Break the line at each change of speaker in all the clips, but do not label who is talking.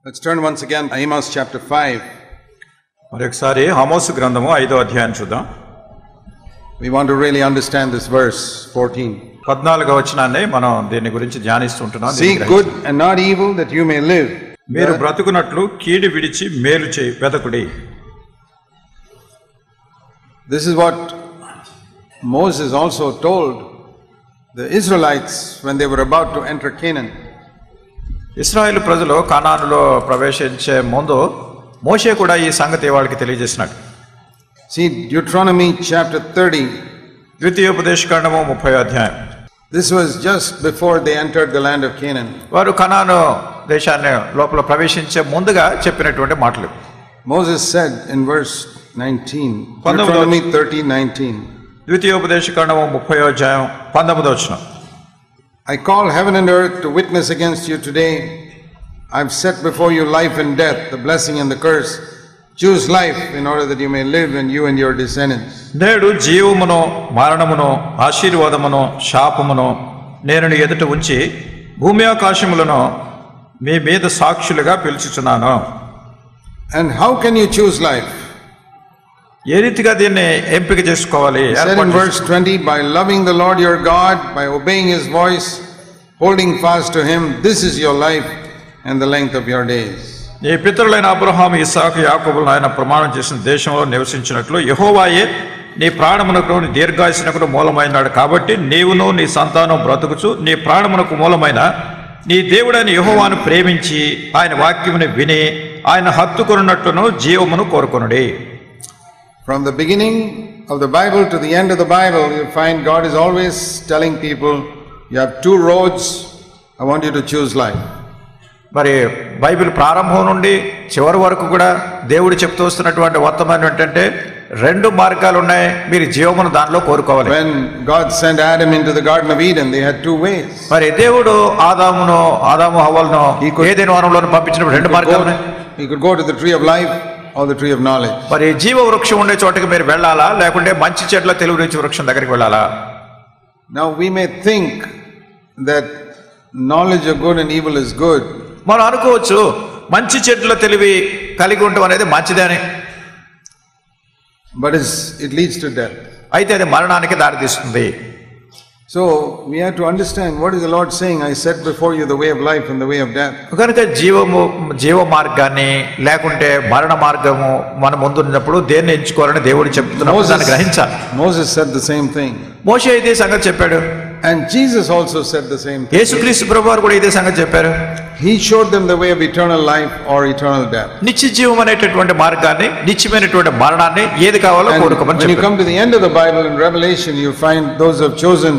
Let's turn once again to Amos chapter 5.
మరొకసారి ఆమోసు గ్రంథము 5వ అధ్యాయం చూద్దాం.
We want to really understand this verse 14.
14వ వచనాన్ని మనం దీని గురించి ధ్యానిస్తుంటున్నాం.
Seek good and not evil that you may live.
మీరు బ్రతుకునట్లు కీడు విడిచి మేలు చేయి వెదకుడి.
This is what Moses also told the Israelites when they were about to enter Canaan.
ఇశ్రాయేలు ప్రజలు కానానులో ప్రవేశించే ముందు మోషే కూడా ఈ సంగతి వాళ్ళకి తెలియజేసినాడు.
See Deuteronomy chapter 30.
ద్వితీయోపదేశకాండము 30వ అధ్యాయం.
This was just before they entered the land of Canaan.
వారు కనాను దేశాన్ని లోపల ప్రవేశించే ముందుగా చెప్పినటువంటి మాటలు.
Moses said in verse 19, Deuteronomy 30:19.
ద్వితీయోపదేశకాండము 30వ అధ్యాయం 19వ వచనం.
I call heaven and earth to witness against you today. I've set before you life and death, the blessing and the curse. Choose life in order that you may live, and you and your descendants.
నేడు జీవమును మరణమును ఆశీర్వాదమును శాపమును నేను నీ ఎదుట ఉంచి భూమి ఆకాశములను మీ మీద సాక్షులుగా పిలుచుచున్నాను.
And how can you choose life?
ఏ రీతిగా దీన్ని ఎంపిక చేసుకోవాలి?
Said in verse 20, by loving the Lord your God, by obeying his voice, holding fast to him, this is your life and the length of your days.
నీ పితరులైన అబ్రహాము ఇస్సాకు యాకోబులను ఆయన ప్రమాణం చేసిన దేశంలో నివసించినట్లు యెహోవాయే నీ ప్రాణమునకు నీ దీర్ఘాయుష్నకు మూలమైనాడు. కాబట్టి నీవును నీ సంతానం బ్రతుకుచు నీ ప్రాణమునకు మూలమైన నీ దేవుడైన యెహోవాను ప్రేమించి ఆయన వాక్యమును విని ఆయన హత్తుకొనున్నట్లును జీవమును కోరుకొనుడి.
From the beginning of the Bible to the end of the Bible, you find God is always telling people, you have two roads, I want you to choose life.
మరి బైబిల్ ప్రారంభం నుండి చివరి వరకు కూడా దేవుడు చెప్తూ వస్తున్నటువంటి వర్తమానం ఏంటంటే రెండు మార్గాలు ఉన్నాయి, మీరు జీవమును దానిలో కోరుకోవాలి.
When God sent Adam into the Garden of Eden, they had two ways.
మరి దేవుడు ఆదాము హవ్వలను ఏదెను వనంలో పంపించినప్పుడు రెండు మార్గాలు ఉన్నాయి.
He could go to the tree of life or the tree of knowledge.
మరి జీవ వృక్షం ఉండే చోటకి మీరు వెళ్ళాలా, లేకుంటే మంచి చెట్ల తెలుగు నుంచి వృక్షం దగ్గరికి వెళ్ళాలా?
Now we may think that knowledge of good and evil is good.
మనం అనుకోవచ్చు మంచి చెట్ల తెలివి కలిగి ఉండటం అనేది మంచిదని,
but it leads to death.
అయితే అది మరణానికి దారితీస్తుంది.
So we have to understand what is the Lord saying. I set before you the way of life and the way of death.
కనుక జీవ మార్గాన్ని లేకుంటే మరణ మార్గము మన ముందు ఉన్నప్పుడు దేన్ని ఎంచుకోవాలని దేవుడు చెప్తున్నాడు, దాన్ని గ్రహించాలి.
Moses said the same thing.
మోషే ఇదే సంగతి చెప్పాడు.
And Jesus also said the same thing.
యేసుక్రీస్తు ప్రభువారు కూడా ఇదే సంగతి చెప్పారు.
He showed them the way of eternal life or eternal death.
నిత్య జీవం అనేటటువంటి మార్గాన్ని, నిత్యమైనటువంటి మరణాన్ని ఏది కావాలో కోరుకోమని చెప్పారు.
When you come to the end of the Bible in Revelation, you find those who have chosen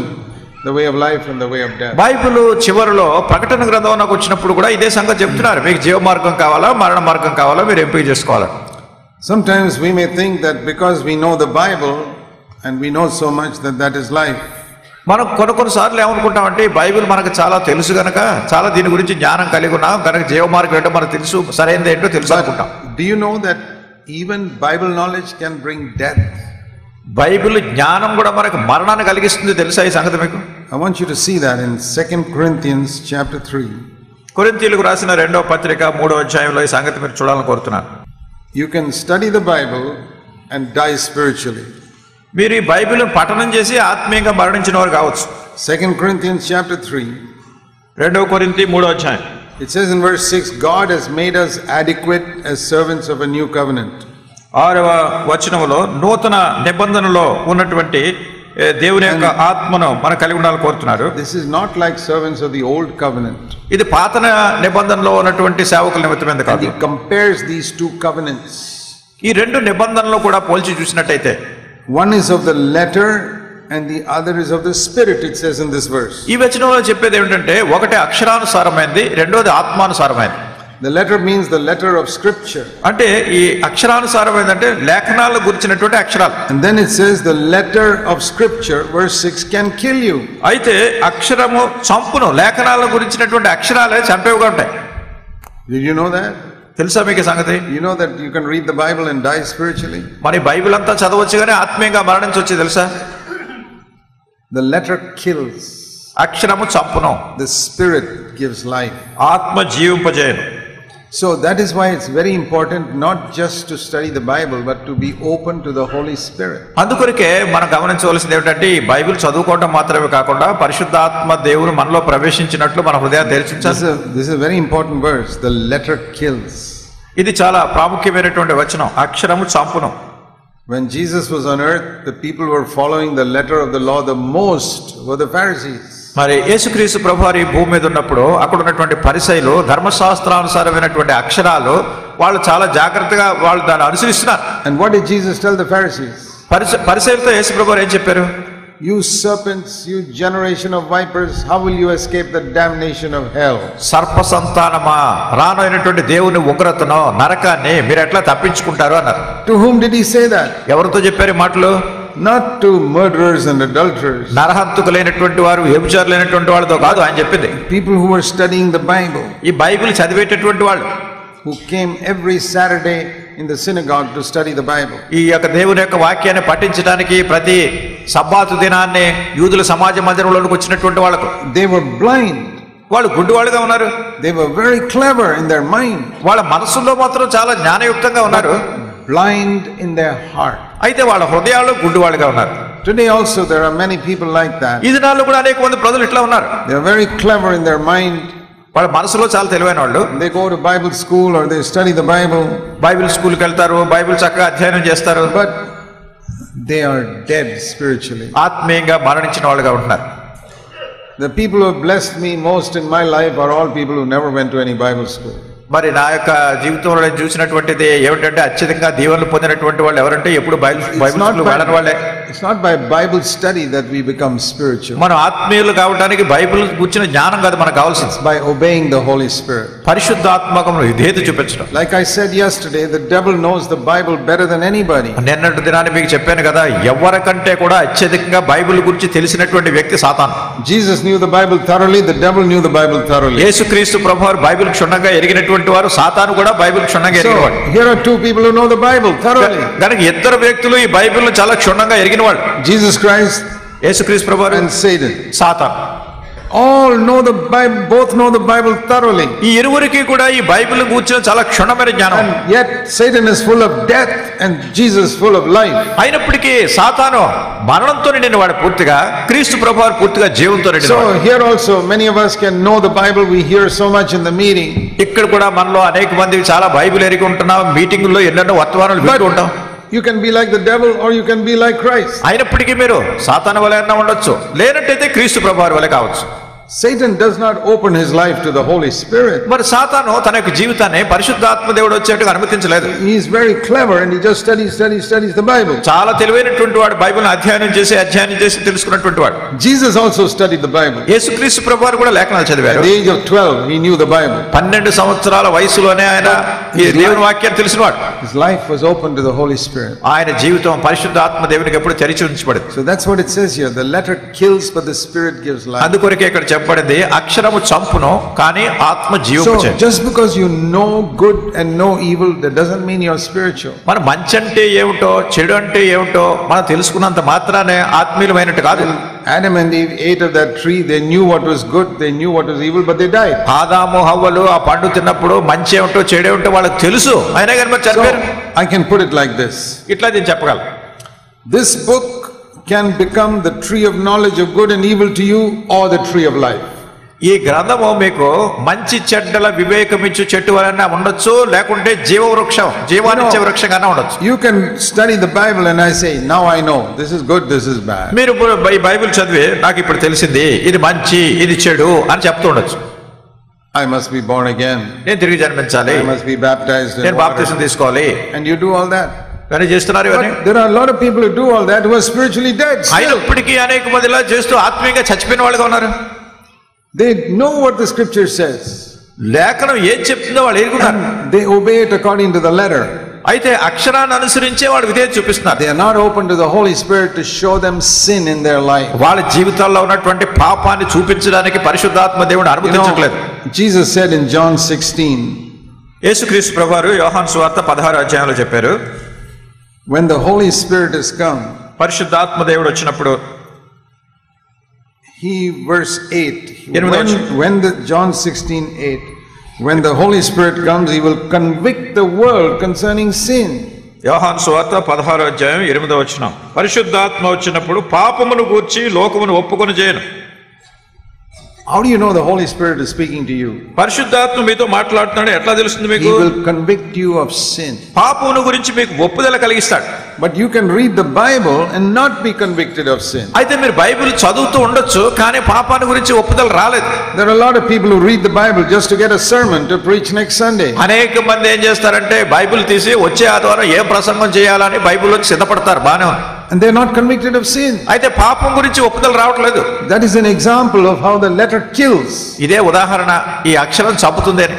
the way of life and the way of death.
Bible చివరిలో ప్రకటన గ్రంథంలోకి వచ్చినప్పుడు కూడా ఇదే సంగతి చెప్తున్నారు. మీకు జీవ మార్గం కావాలా, మరణ మార్గం కావాలా, మీరు ఎంపిక చేసుకోవాలి.
Sometimes we may think that because we know the Bible and we know so much that is life.
మనం కొన్నిసార్లు ఏమనుకుంటామంటే బైబిల్ మనకు చాలా తెలుసు గనక, చాలా దీని గురించి జ్ఞానం కలిగి ఉన్నాం కనుక జీవ మార్గం ఏంటో మనకు తెలుసు, సరైనది ఏంటో తెలుసు అనుకుంటాం.
Do you know that even Bible knowledge can bring death?
Bible జ్ఞానం కూడా మనకు మరణాన్ని కలిగిస్తుంది, తెలుసా ఈ సంగతి మీకు?
I want you to see that in 2 Corinthians chapter 3.
కొరింథీయులకు రాసిన 2వ పత్రిక 3వ అధ్యాయంలో ఈ సంగతి మీరు చూడాలని కోరుతున్నాను.
You can study the Bible and die spiritually.
మీరు ఈ బైబిల్ పఠనం చేసి ఆత్మీయంగా మరణించిన వారు కావచ్చు.
2 Corinthians chapter 3.
2వ కొరింథీ 3వ అధ్యాయం.
It says in verse 6, God has made us adequate as servants of a new covenant.
6వ వచనంలో నూతన నిబంధనలో ఉన్నటువంటి దేవుని యొక్క ఆత్మను మనం కలిగి ఉండాలని కోరుతున్నారు.
This is not like servants of the old covenant.
ఇది పాత నిబంధనలో ఉన్నటువంటి సేవకుల నిమిత్తమైనది కాదు.
And he compares these two covenants.
ఈ రెండు నిబంధనలు కూడా పోల్చి చూసినట్టయితే
one is of the letter and the other is of the spirit, it says in this verse.
ఈ వచనంలో చెప్పేది ఏమిటంటే ఒకటి అక్షరానుసారమైనది, రెండోది ఆత్మానుసారమైనది.
The letter means the letter of scripture.
అంటే ఈ అక్షరానుసారమైనది అంటే లేఖనాల గురించినటువంటి అక్షరాలు.
And then it says the letter of scripture, verse 6, can kill you.
అయితే అక్షరము చంపును, లేఖనాల గురించినటువంటి అక్షరాలే చంపేవిగా ఉంటాయి.
Did you know that?
తెలుసా మీకు సంగతి?
You know that you can read the Bible and die spiritually?
మరి బైబిల్ అంతా చదవచ్చు కానీ ఆత్మీయంగా మరణించవచ్చు, తెలుసా?
The letter kills.
అక్షరము చంపును,
The spirit gives life.
ఆత్మ జీవింపజేయను.
So that is why it's very important not just to study the Bible but to be open to the Holy Spirit.
అందుకొరకే మనం గమనించవలసింది ఏమిటంటే ఈ బైబిల్ చదువుకోవడం మాత్రమే కాకుండా పరిశుద్ధాత్మ దేవుడు మనలో ప్రవేశించినట్లు మన హృదయాన్ని తెరిచించాలి.
This is a very important verse. The letter kills.
ఇది చాలా ప్రాముఖ్యమైనటువంటి వచనం. అక్షరము చంపును.
When Jesus was on earth, the people were following the letter of the law. The most were the Pharisees.
మరి యేసుక్రీస్తు ప్రభువారు ఈ భూమి మీద ఉన్నప్పుడు అక్కడ ఉన్నటువంటి పరిసయ్యులు ధర్మశాస్త్రానుసారమైనటువంటి అక్షరాలు వాళ్ళు చాలా జాగ్రత్తగా వాళ్ళు దాన్ని అనుసరిస్తున్నారు.
And what did Jesus tell the Pharisees?
పరిసయ్యులతో యేసు ప్రభువారు ఏం చెప్పారు?
You serpents, you generation of vipers, how will you escape the damnation of hell?
సర్ప సంతానమా, రానైనటువంటి దేవుని ఉగ్రతను నరకాన్ని మీరు ఎట్లా తప్పించుకుంటారు అన్నారు.
To whom did he say that?
ఎవరితో చెప్పారు ఈ మాటలు?
Not to murderers and adulterers.
నరహంతకులైనటువంటి వారు, వ్యభిచారులైనటువంటి వాళ్ళతో కాదు ఆయన చెప్పింది.
People who were studying the Bible.
ఈ బైబిల్ చదివేటటువంటి వాళ్ళు.
Who came every Saturday in the synagogue to study the Bible.
ఈ యొక్క దేవుని యొక్క వాక్యాన్ని పఠించడానికి ప్రతి సబ్బాతు దినాన్ని యూదుల సమాజ మందిరంలోకి వచ్చినటువంటి వాళ్ళకు.
They were blind.
వాళ్ళు గుడ్డివాళ్ళుగా ఉన్నారు.
They were very clever in their mind.
వాళ్ళ మనసులో మాత్రం చాలా జ్ఞానయుక్తంగా ఉన్నారు.
Blind in their heart.
అయితే వాళ్ళ హృదయాల్లో గుడ్డివాళ్ళుగా ఉన్నారు.
Today also there are many people like that.
ఈ దినాల్లో కూడా అనేక మంది ప్రజలు ఇట్లా ఉన్నారు.
They are very clever in their mind.
వాళ్ళ మనసులో చాలా తెలివైన వాళ్ళు.
They go to Bible school or they study the Bible.
Bible స్కూల్కి వెళ్తారు, బైబిల్ చక్కగా అధ్యయనం చేస్తారు.
But they are dead spiritually.
ఆత్మీయంగా మరణించిన వాళ్ళుగా ఉంటున్నారు.
The people who have blessed me most in my life are all people who never went to any Bible school.
మరి నా యొక్క జీవితంలో నేను చూసినటువంటిది ఏమిటంటే అత్యధికంగా దీవెనలు పొందినటువంటి వాళ్ళు ఎవరంటే ఎప్పుడు బైబిల్ స్కూల్ వెళ్ళని వాళ్ళే.
It's not by Bible study that we become spiritual.
మనం ఆత్మీయులు కావడానికి బైబిల్ గురించిన జ్ఞానం కాదు మనకు కావాల్సింది.
It's by obeying the Holy Spirit.
పరిశుద్ధాత్మకమును విధేయత చూపించడం.
Like I said yesterday, the devil knows the Bible better than anybody.
నిన్నటి దినాన్ని మీకు చెప్పాను కదా, ఎవరికంటే కూడా అత్యధికంగా బైబిల్ గురించి తెలిసినటువంటి వ్యక్తి సాతాను.
Jesus knew the Bible thoroughly, the devil knew the Bible thoroughly.
యేసుక్రీస్తు ప్రభువారు బైబిల్ క్షుణ్ణంగా ఎరిగినటువంటి వారు, సాతాను కూడా బైబిల్ క్షుణ్ణంగా ఎరిగినవాడు.
Here are two people who know the Bible thoroughly.
కనుక ఇద్దరు వ్యక్తులు ఈ బైబిల్ను చాలా క్షుణ్ణంగా ఎరిగిన వాళ్ళు.
Jesus Christ
యేసుక్రీస్తు ప్రభువారు
and Satan.
సాతాను.
All know the Bible, both know the Bible thoroughly.
ఈ ఇరువురికి కూడా ఈ బైబిల్ గురించిన చాలా క్షుణ్ణమైన జ్ఞానం.
And yet Satan is full of death and Jesus full of life.
అయినప్పటికీ సాతాను మరణంతో నిండిన వాడు పూర్తిగా, క్రీస్తు ప్రభువారు పూర్తిగా జీవంతో నిండిన వాడు.
So here also many of us can know the Bible. We hear so much in the meeting.
ఇక్కడ కూడా మనలో అనేక మంది చాలా బైబిల్ ఎరిగి ఉంటున్నాం, మీటింగుల్లో ఎన్నెన్నో వర్తమానాలు వింటూ ఉంటాం.
You can be like the devil or you can be like Christ.
అయినప్పటికీ మీరు సాతాను వలె ఉండొచ్చు, లేనట్టయితే క్రీస్తు ప్రభువారి వలె కావచ్చు.
Satan does not open his life to the Holy Spirit.
మరి సాతాను తన యొక్క జీవితాన్ని పరిశుద్ధాత్మ దేవుడు వచ్చేట్టుగా అనుమతించలేదు.
He is very clever and he just studies the Bible.
చాలా తెలివైనటువంటి వాడు, బైబిల్ అధ్యయనం చేసి తెలుసుకున్నటువంటి వాడు.
Jesus also studied the Bible.
యేసుక్రీస్తు ప్రభువారు కూడా లేఖనాలు చదివారు.
At the age of 12 he knew the Bible.
12 సంవత్సరాల వయసులోనే ఆయన ఈ దేవుని వాక్యాన్ని తెలిసినవాడు.
His life was open to the Holy Spirit.
ఆయన జీవితం పరిశుద్ధాత్మ దేవునికి ఎప్పుడు తెరిచి ఉంచబడింది.
So that's what it says here. The letter kills but the Spirit gives life.
అందుకొరకే ఇక్కడ చెప్పబడింది, అక్షరము చంపును కానీ ఆత్మ జీవించే.
So just because you know good and know evil, that doesn't mean you're spiritual.
మన మంచి అంటే ఏమిటో చెడు అంటే ఏమిటో మనం తెలుసుకున్నంత మాత్రానే ఆత్మీయులమైనట్టు కాదు.
Adam and Eve ate of that tree. They knew what was good, they knew what was evil, but they died.
ఆదాము హవ్వలు ఆ పండు తిన్నప్పుడు మంచి ఏమిటో చెడు ఏమిటో వాళ్ళకి తెలుసు, అయినా కానీ మరి చనిపోయారు.
I can put it like this.
ఇట్లా నేను చెప్పగలను.
This book can become the tree of knowledge of good and evil to you or the tree of life.
ఈ గ్రంథము మీకు మంచి చెడ్డల వివేకమిచ్చు చెట్టు వలన ఉండొచ్చు, లేకుంటే జీవానిచ్చే వృక్షంగానే ఉండొచ్చు.
You can study the Bible and I say, now I know this is good, this is bad.
మీరు ఈ బైబిల్ చదివి నాకు ఇప్పుడు తెలిసింది ఇది మంచి ఇది చెడు అని చెప్తూ ఉండొచ్చు.
I must be born again.
నేను తిరిగి జన్మించాలి,
I must be baptized in
నేను బాప్తిసం తీసుకోవాలి.
And you do all that.
కానీ చేస్తున్నారు ఇవన్నీ.
There are a lot of people who do all that who are spiritually dead.
అయినప్పటికీ అనేక మంది ఇలా చేస్తూ ఆత్మీయంగా చచ్చిపోయిన వాళ్ళుగా ఉన్నారు.
They know what the scripture says.
లేఖనం ఏం చెప్తుందో వాళ్ళు ఎరుగుతారు.
They obey it according to the letter.
అయితే అక్షరాన్ని అనుసరించే వాళ్ళు విధేయత చూపిస్తున్నారు.
They are not open to the Holy Spirit to show them sin in their life.
వాళ్ళ జీవితాల్లో ఉన్నటువంటి పాపాన్ని చూపించడానికి పరిశుద్ధాత్మ దేవుడు అనుమతించట్లేదు.
Jesus said in John 16.
యేసుక్రీస్తు ప్రభువారు యోహాను సువార్త 16వ అధ్యాయంలో చెప్పారు,
when the Holy Spirit has come,
పరిశుద్ధాత్మ దేవుడు వచ్చినప్పుడు,
he verse 8
when
John 16:8 When the Holy Spirit comes, he will convict the world concerning sin.
యోహాను సువార్త 16:8 పరిశుద్ధాత్మ వచ్చినప్పుడు పాపమును గూర్చి లోకమును ఒప్పుకొని చేయను.
How do you know the Holy Spirit is speaking to you?
పరిశుద్ధాత్మ మీతో మాట్లాడుతున్నాడు ఎట్లా తెలుస్తుంది మీకు?
He will convict you of sin.
పాపమును గురించి మీకు ఒప్పుదల కలిగిస్తాడు.
But you can read the Bible and not be convicted of sin.
అయితే మీరు బైబిల్ చదువుతూ ఉండొచ్చు కానీ పాపాన్ని గురించి ఒప్పుదల రాలేదు.
There are a lot of people who read the Bible just to get a sermon to preach next Sunday.
అనేక మంది ఏం చేస్తారంటే బైబిల్ తీసి వచ్చే ఆదివారం ఏ ప్రసంగం చేయాలని బైబిల్లోకి సిద్ధపడతారు, బానే ఉంది.
And they're not convicted of sin.
అయితే పాపం గురించి ఒప్పుదల రావట్లేదు.
That is an example of how the letter kills.
ఇదే ఉదాహరణ, ఈ అక్షరం చంపుతుంది అని.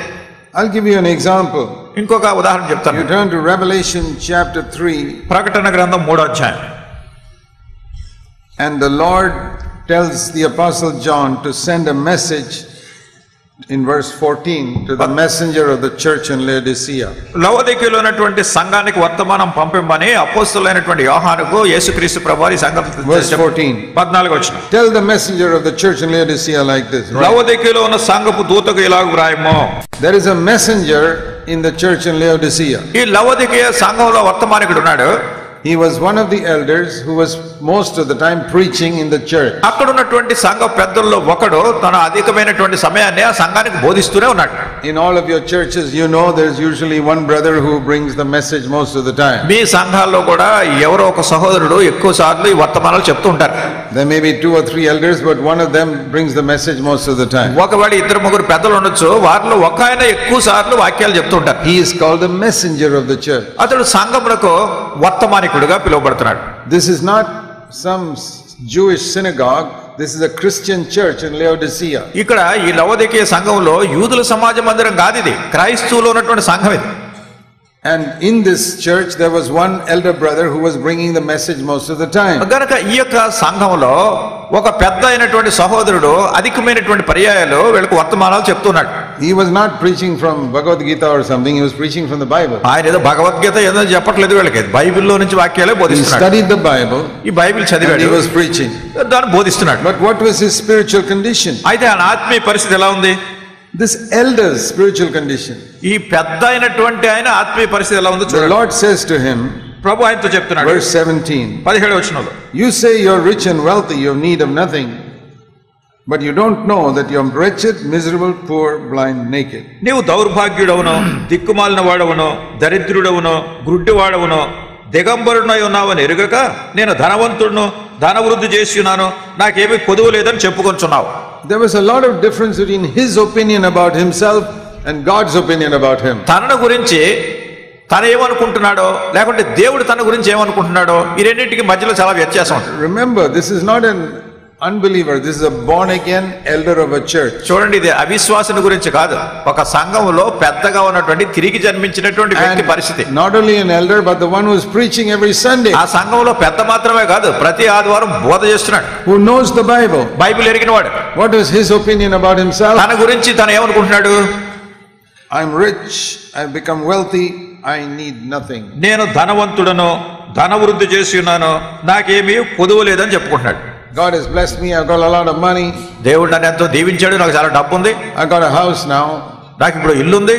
I'll give you an example.
ఇంకొక ఉదాహరణ చెప్తాను.
You turn to Revelation chapter 3.
ప్రకటన గ్రంథం 3వ.
And the Lord tells the apostle John to send a message in verse 14 to the messenger of the church in Laodicea.
లవోదికీలో ఉన్నటువంటి సంఘానికి వర్తమానం పంపమని అపోస్తలుడైనటువంటి యోహానుకు యేసుక్రీస్తు ప్రభువు ఈ సంగతి
Verse 14.
14.
Tell the messenger of the church in Laodicea like this.
లవోదికీలో ఉన్న సంఘపు దూతకు ఇలాగ వ్రాయము.
There is a messenger in the church in Laodicea.
ఈ లవోదికీయ సంఘంలో వర్తమానికుడు ఉన్నాడు.
He was one of the elders who was most of the time preaching in the church.
అక్కడ ఉన్నటువంటి సంఘ పెద్దల్లో ఒకడు తన అధికమైనటువంటి సమయాన్ని ఆ సంఘానికి బోధిస్తూనే ఉన్నాడు.
In all of your churches, you know, there's usually one brother who brings the message most of the time.
మీ సంఘాల్లో కూడా ఎవరో ఒక సహోదరుడు ఎక్కువ సార్లు ఈ వర్తమానాలు చెప్తూ ఉంటారు.
There may be 2 or 3 elders, but one of them brings the message most of the time.
ఒకవేళ 2-3 పెద్దలు ఉండొచ్చు, వారిలో ఒక ఆయన ఎక్కువ సార్లు వాక్యాలు చెప్తూ ఉంటారు.
He is called the messenger of the church.
అతడు సంఘమునకు వర్తమానికుడుగా పిలువబడుతున్నాడు.
This is not some Jewish synagogue. This is a Christian church in Laodicea.
ఇక్కడ ఈ లవోదికీయ సంఘంలో యూదుల సమాజ మందిరం కాదు, ఇది క్రైస్తవులో ఉన్నటువంటి సంఘం ఇది.
And in this church there was one elder brother who was bringing the message most of the time.
గనుక ఈ యొక్క సంఘంలో ఒక పెద్ద అయినటువంటి సహోదరుడు అధికమైనటువంటి పర్యాయాలు వీళ్ళకి వర్తమానాలు చెప్తున్నాడు.
He was not preaching from Bhagavad Gita or something. He was preaching from the Bible.
ఆయన ఏదో భగవద్గీత ఏదో చెప్పట్లేదు వీళ్ళకి, బైబిల్లో నుంచి వాక్యాలే
He
బోధిస్తున్నాడు.
studied the Bible
ఈ బైబిల్
and
చదివాడు,
he was preaching.
దాన్ని బోధిస్తున్నాడు.
But what was his spiritual condition?
అయితే ఆయన ఆత్మీయ పరిస్థితి ఎలా ఉంది?
This elder's spiritual condition.
ఈ పెద్ద అయినటువంటి ఆయన ఆత్మీయ పరిస్థితి ఎలా ఉందో
The
చూడండి.
Lord says to him,
ప్రభు ఆయనతో చెప్తున్నాడు,
verse 17,
17వ.
You say you're rich and wealthy, you have need of nothing, but you don't know that you're wretched, miserable, poor, blind, naked.
నీవు దౌర్భాగ్యుడవును, దిక్కుమాలిన వాడవును, దరిద్రుడవును, గుడ్డివాడవును, దిగంబరుడై ఉన్నావని ఎరుగక నేను ధనవంతుడును, ధనవృద్ధి చేసి ఉన్నాను, నాకేమీ కొదువు లేదని చెప్పుకొంచున్నావు.
There was a lot of difference between his opinion about himself and God's opinion about him.
తనను గురించి తను ఏమనుకుంటున్నాడో లేకుంటే దేవుడు తన గురించి ఏమనుకుంటున్నాడో ఈ రెండింటికి మధ్యలో చాలా వ్యత్యాసం ఉంది.
Remember, this is not an unbeliever, this is a born again elder of a church.
చూడండి, ఇది అవిశ్వాసుని గురించి కాదు, ఒక సంఘంలో పెద్దగా ఉన్నటువంటి తిరిగి జన్మించినటువంటి వ్యక్తి పరిస్థితి.
Not only an elder, but the one who is preaching every Sunday,
ఆ సంఘంలో పెద్ద మాత్రమే కాదు, ప్రతి ఆదివారం బోధ చేస్తున్నాడు,
who knows the Bible.
Bible ఎరిగిన వాడు.
What is his opinion about himself?
తన గురించి తను ఏమనుకుంటున్నాడు?
I'm rich, I've become wealthy, I need nothing.
నేను ధనవంతుడను, ధనవృద్ధి చేసి ఉన్నాను, నాకేమీ కొదువు లేదని చెప్పుకుంటున్నాడు.
God has blessed me, I've got a lot of money.
దేవుడు నన్ను ఎంతో దీవించాడు, నాకు చాలా డబ్బు ఉంది,
I've got a house now.
నాకు ఇప్పుడు ఇల్లు ఉంది,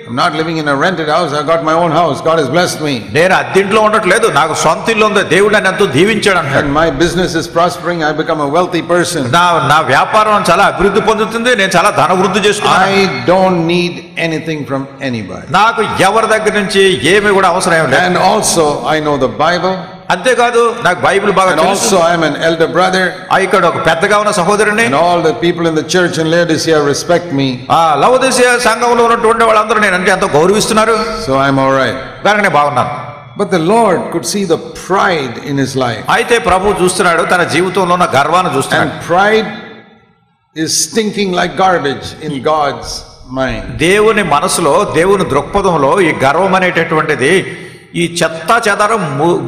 I'm not living in a rented house, I've got my own house. God has blessed me.
నేను అద్దెంట్లో ఉండట్లేదు, నాకు సొంత ఇల్లు ఉంది, దేవుడు నన్ను ఎంతో దీవించాడు అంటాడు.
And my business is prospering, I've become a wealthy person.
నా వ్యాపారం చాలా అభివృద్ధి పొందుతుంది, నేను చాలా ధనవృద్ధి చేసుకున్నాను.
I don't need anything from anybody.
నాకు ఎవరి దగ్గర నుంచి ఏమీ కూడా అవసరం ఏమి లేదు.
And also I know the Bible.
అంతేకాదు నాకు బైబిల్ బాగా
And
తెలుసు.
also I'm an elder brother.
ఇక్కడ ఒక పెద్దగా ఉన్న సహోదరుని.
And all the people in the church in Laodicea respect me.
ఆ లవోదికీయ సంఘంలో ఉన్నటువంటి వాళ్ళందరూ నేను అంటే ఎంతో గౌరవిస్తున్నారు.
So I'm all right.
కనుక నేను బాగున్నాను.
But the Lord could see the pride in his life.
అయితే ప్రభువు చూస్తున్నాడు, తన జీవితంలో ఉన్న గర్వాన్ని చూస్తున్నాడు.
And pride is stinking like garbage in God's mind.
దేవుని మనసులో, దేవుని దృక్పథంలో ఈ గర్వం అనేటటువంటిది ఈ చెత్త చెదారం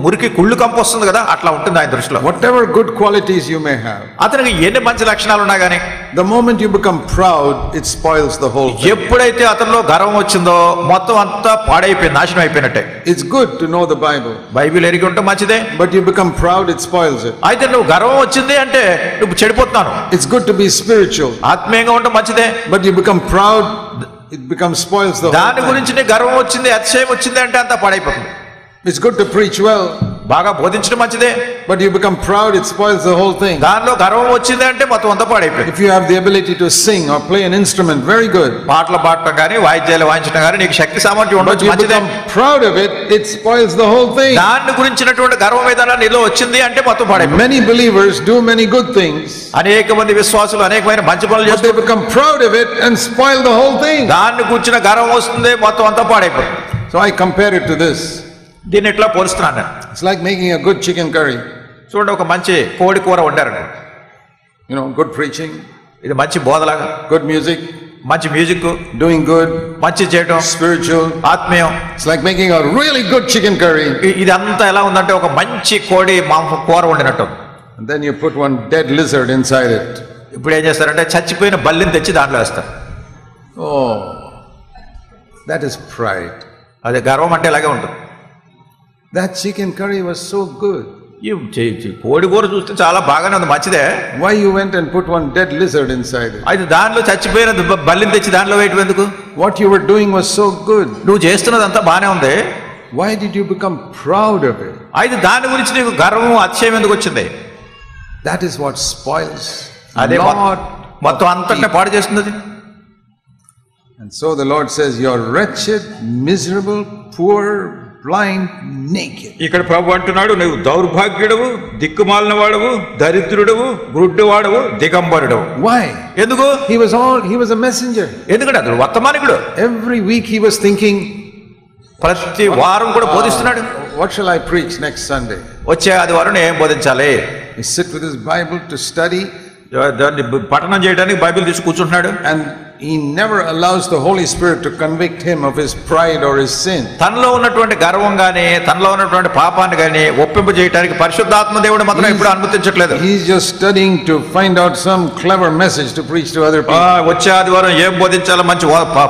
మురికి కుళ్ళు కంపు వస్తుంది కదా, అట్లా ఉంటుంది ఆయన దృష్టిలో.
Whatever good qualities you may have,
అతనికి ఎన్ని మంచి లక్షణాలు ఉన్నా గానీ
the moment you become proud, it spoils the whole thing.
ఎప్పుడైతే అతనిలో గర్వం వచ్చిందో మొత్తం అంతా పాడైపోయింది, నాశనం అయిపోయినట్టే.
It's good to know the Bible,
Bible ఎరిగి ఉంటే మంచిదే,
but you become proud, it spoils it.
అయితే నువ్వు గర్వం వచ్చింది అంటే నువ్వు చెడిపోతున్నాను.
It's good to be spiritual,
ఆత్మీయంగా ఉంటే మంచిదే,
but you become proud, it becomes spoils the whole
దాని
thing.
గురించి గర్వం వచ్చింది, అతిశయం వచ్చింది అంటే అంతా పాడైపోతుంది.
It's good to preach well,
బాగా బోధించడం మంచిదే,
but you become proud, it spoils the whole thing.
దానిలో గర్వం వచ్చింది అంటే మొత్తం అంతా పాడైపోయింది.
If you have the ability to sing or play an instrument, very good.
పాటలు పాడటం కానీ వాయిద్యాలు వాయించడం కానీ నీకు శక్తి సామర్థ్యం
But
ఉండొచ్చు,
you
మంచిదే.
become proud of it, it spoils the whole thing.
దాన్ని గురించినటువంటి గర్వం ఏదైనా నీలో వచ్చింది అంటే మొత్తం పాడైపోయింది.
Many believers do many good things,
అనేక మంది విశ్వాసులు అనేకమైన మంచి పనులు
but they
చేస్తారు,
become proud of it and spoil the whole thing.
దాన్ని గురించిన గర్వం వస్తుంది, మొత్తం అంతా పాడైపోయింది.
So I compare it to this.
దీన్ని ఎట్లా పోలుస్తున్నాను?
It's like making a good chicken curry.
చూడండి, ఒక మంచి కోడి కూర వండారండి,
Good preaching,
ఇది మంచి బోధలాగా,
good music,
మంచి మ్యూజిక్,
doing good,
మంచి చేయటం,
spiritual.
ఆత్మీయం.
It's like making a really good chicken curry.
ఇదంతా ఎలా ఉందంటే ఒక మంచి కోడి మాంసం కూర వండినట్టు.
And then you put one dead lizard inside it.
ఇప్పుడు ఏం చేస్తారంటే చచ్చిపోయిన బల్లిని తెచ్చి దాంట్లో వేస్తారు.
Oh, that is pride.
అదే గర్వం అంటే ఇలాగే ఉంటుంది.
That chicken curry was so good.
ఈ కోడి కూర చూస్తే చాలా బాగానే ఉంది, మంచిదే.
Why you went and put one dead lizard inside it?
అయితే దానిలో చచ్చిపోయిన బల్లిని తెచ్చి దాంట్లో వేయటం ఎందుకు?
What you were doing was so good.
నువ్వు చేస్తున్నదంతా బాగానే ఉంది,
Why did you become proud of it?
అయితే దాని గురించి నీకు గర్వం అతిశయం ఎందుకు వచ్చింది?
That is what spoils
అదే
lot
మొత్తం అంతటా పాడు చేస్తుంది.
And so the Lord says, you're wretched, miserable, poor, blind, naked.
ఇక్కడ ప్రభు అంటున్నాడు, నువ్వు దౌర్భాగ్యుడవు, దిక్కుమాలిన వాడవు, దరిద్రుడవు, గుడ్డివాడవు, దిగంబరుడవు.
Why?
ఎందుకు?
He was a messenger.
ఎందుకంటే అతడు వర్తమానికుడు.
Every week he was thinking,
ప్రతి వారం కూడా బోధిస్తున్నాడు.
what shall I preach next Sunday?
వచ్చే ఆదివారం ఏం బోధించాలి?
He sit with his Bible to study,
దాన్ని పఠనం చేయడానికి బైబిల్ తీసి కూర్చుంటున్నాడు.
and he never allows the Holy Spirit to convict him of his pride or his sin.
తనలో ఉన్నటువంటి గర్వం గాని, తనలో ఉన్నటువంటి పాపాన్ని గాని ఒప్పింప చేయడానికి పరిశుద్ధాత్మ దేవుడు మాత్రం ఎప్పుడు అనుమతించట్లేదు.
He's just studying to find out some clever message to preach to other people.
వచ్చే ఆదివారం ఏం బోధించాలో మంచి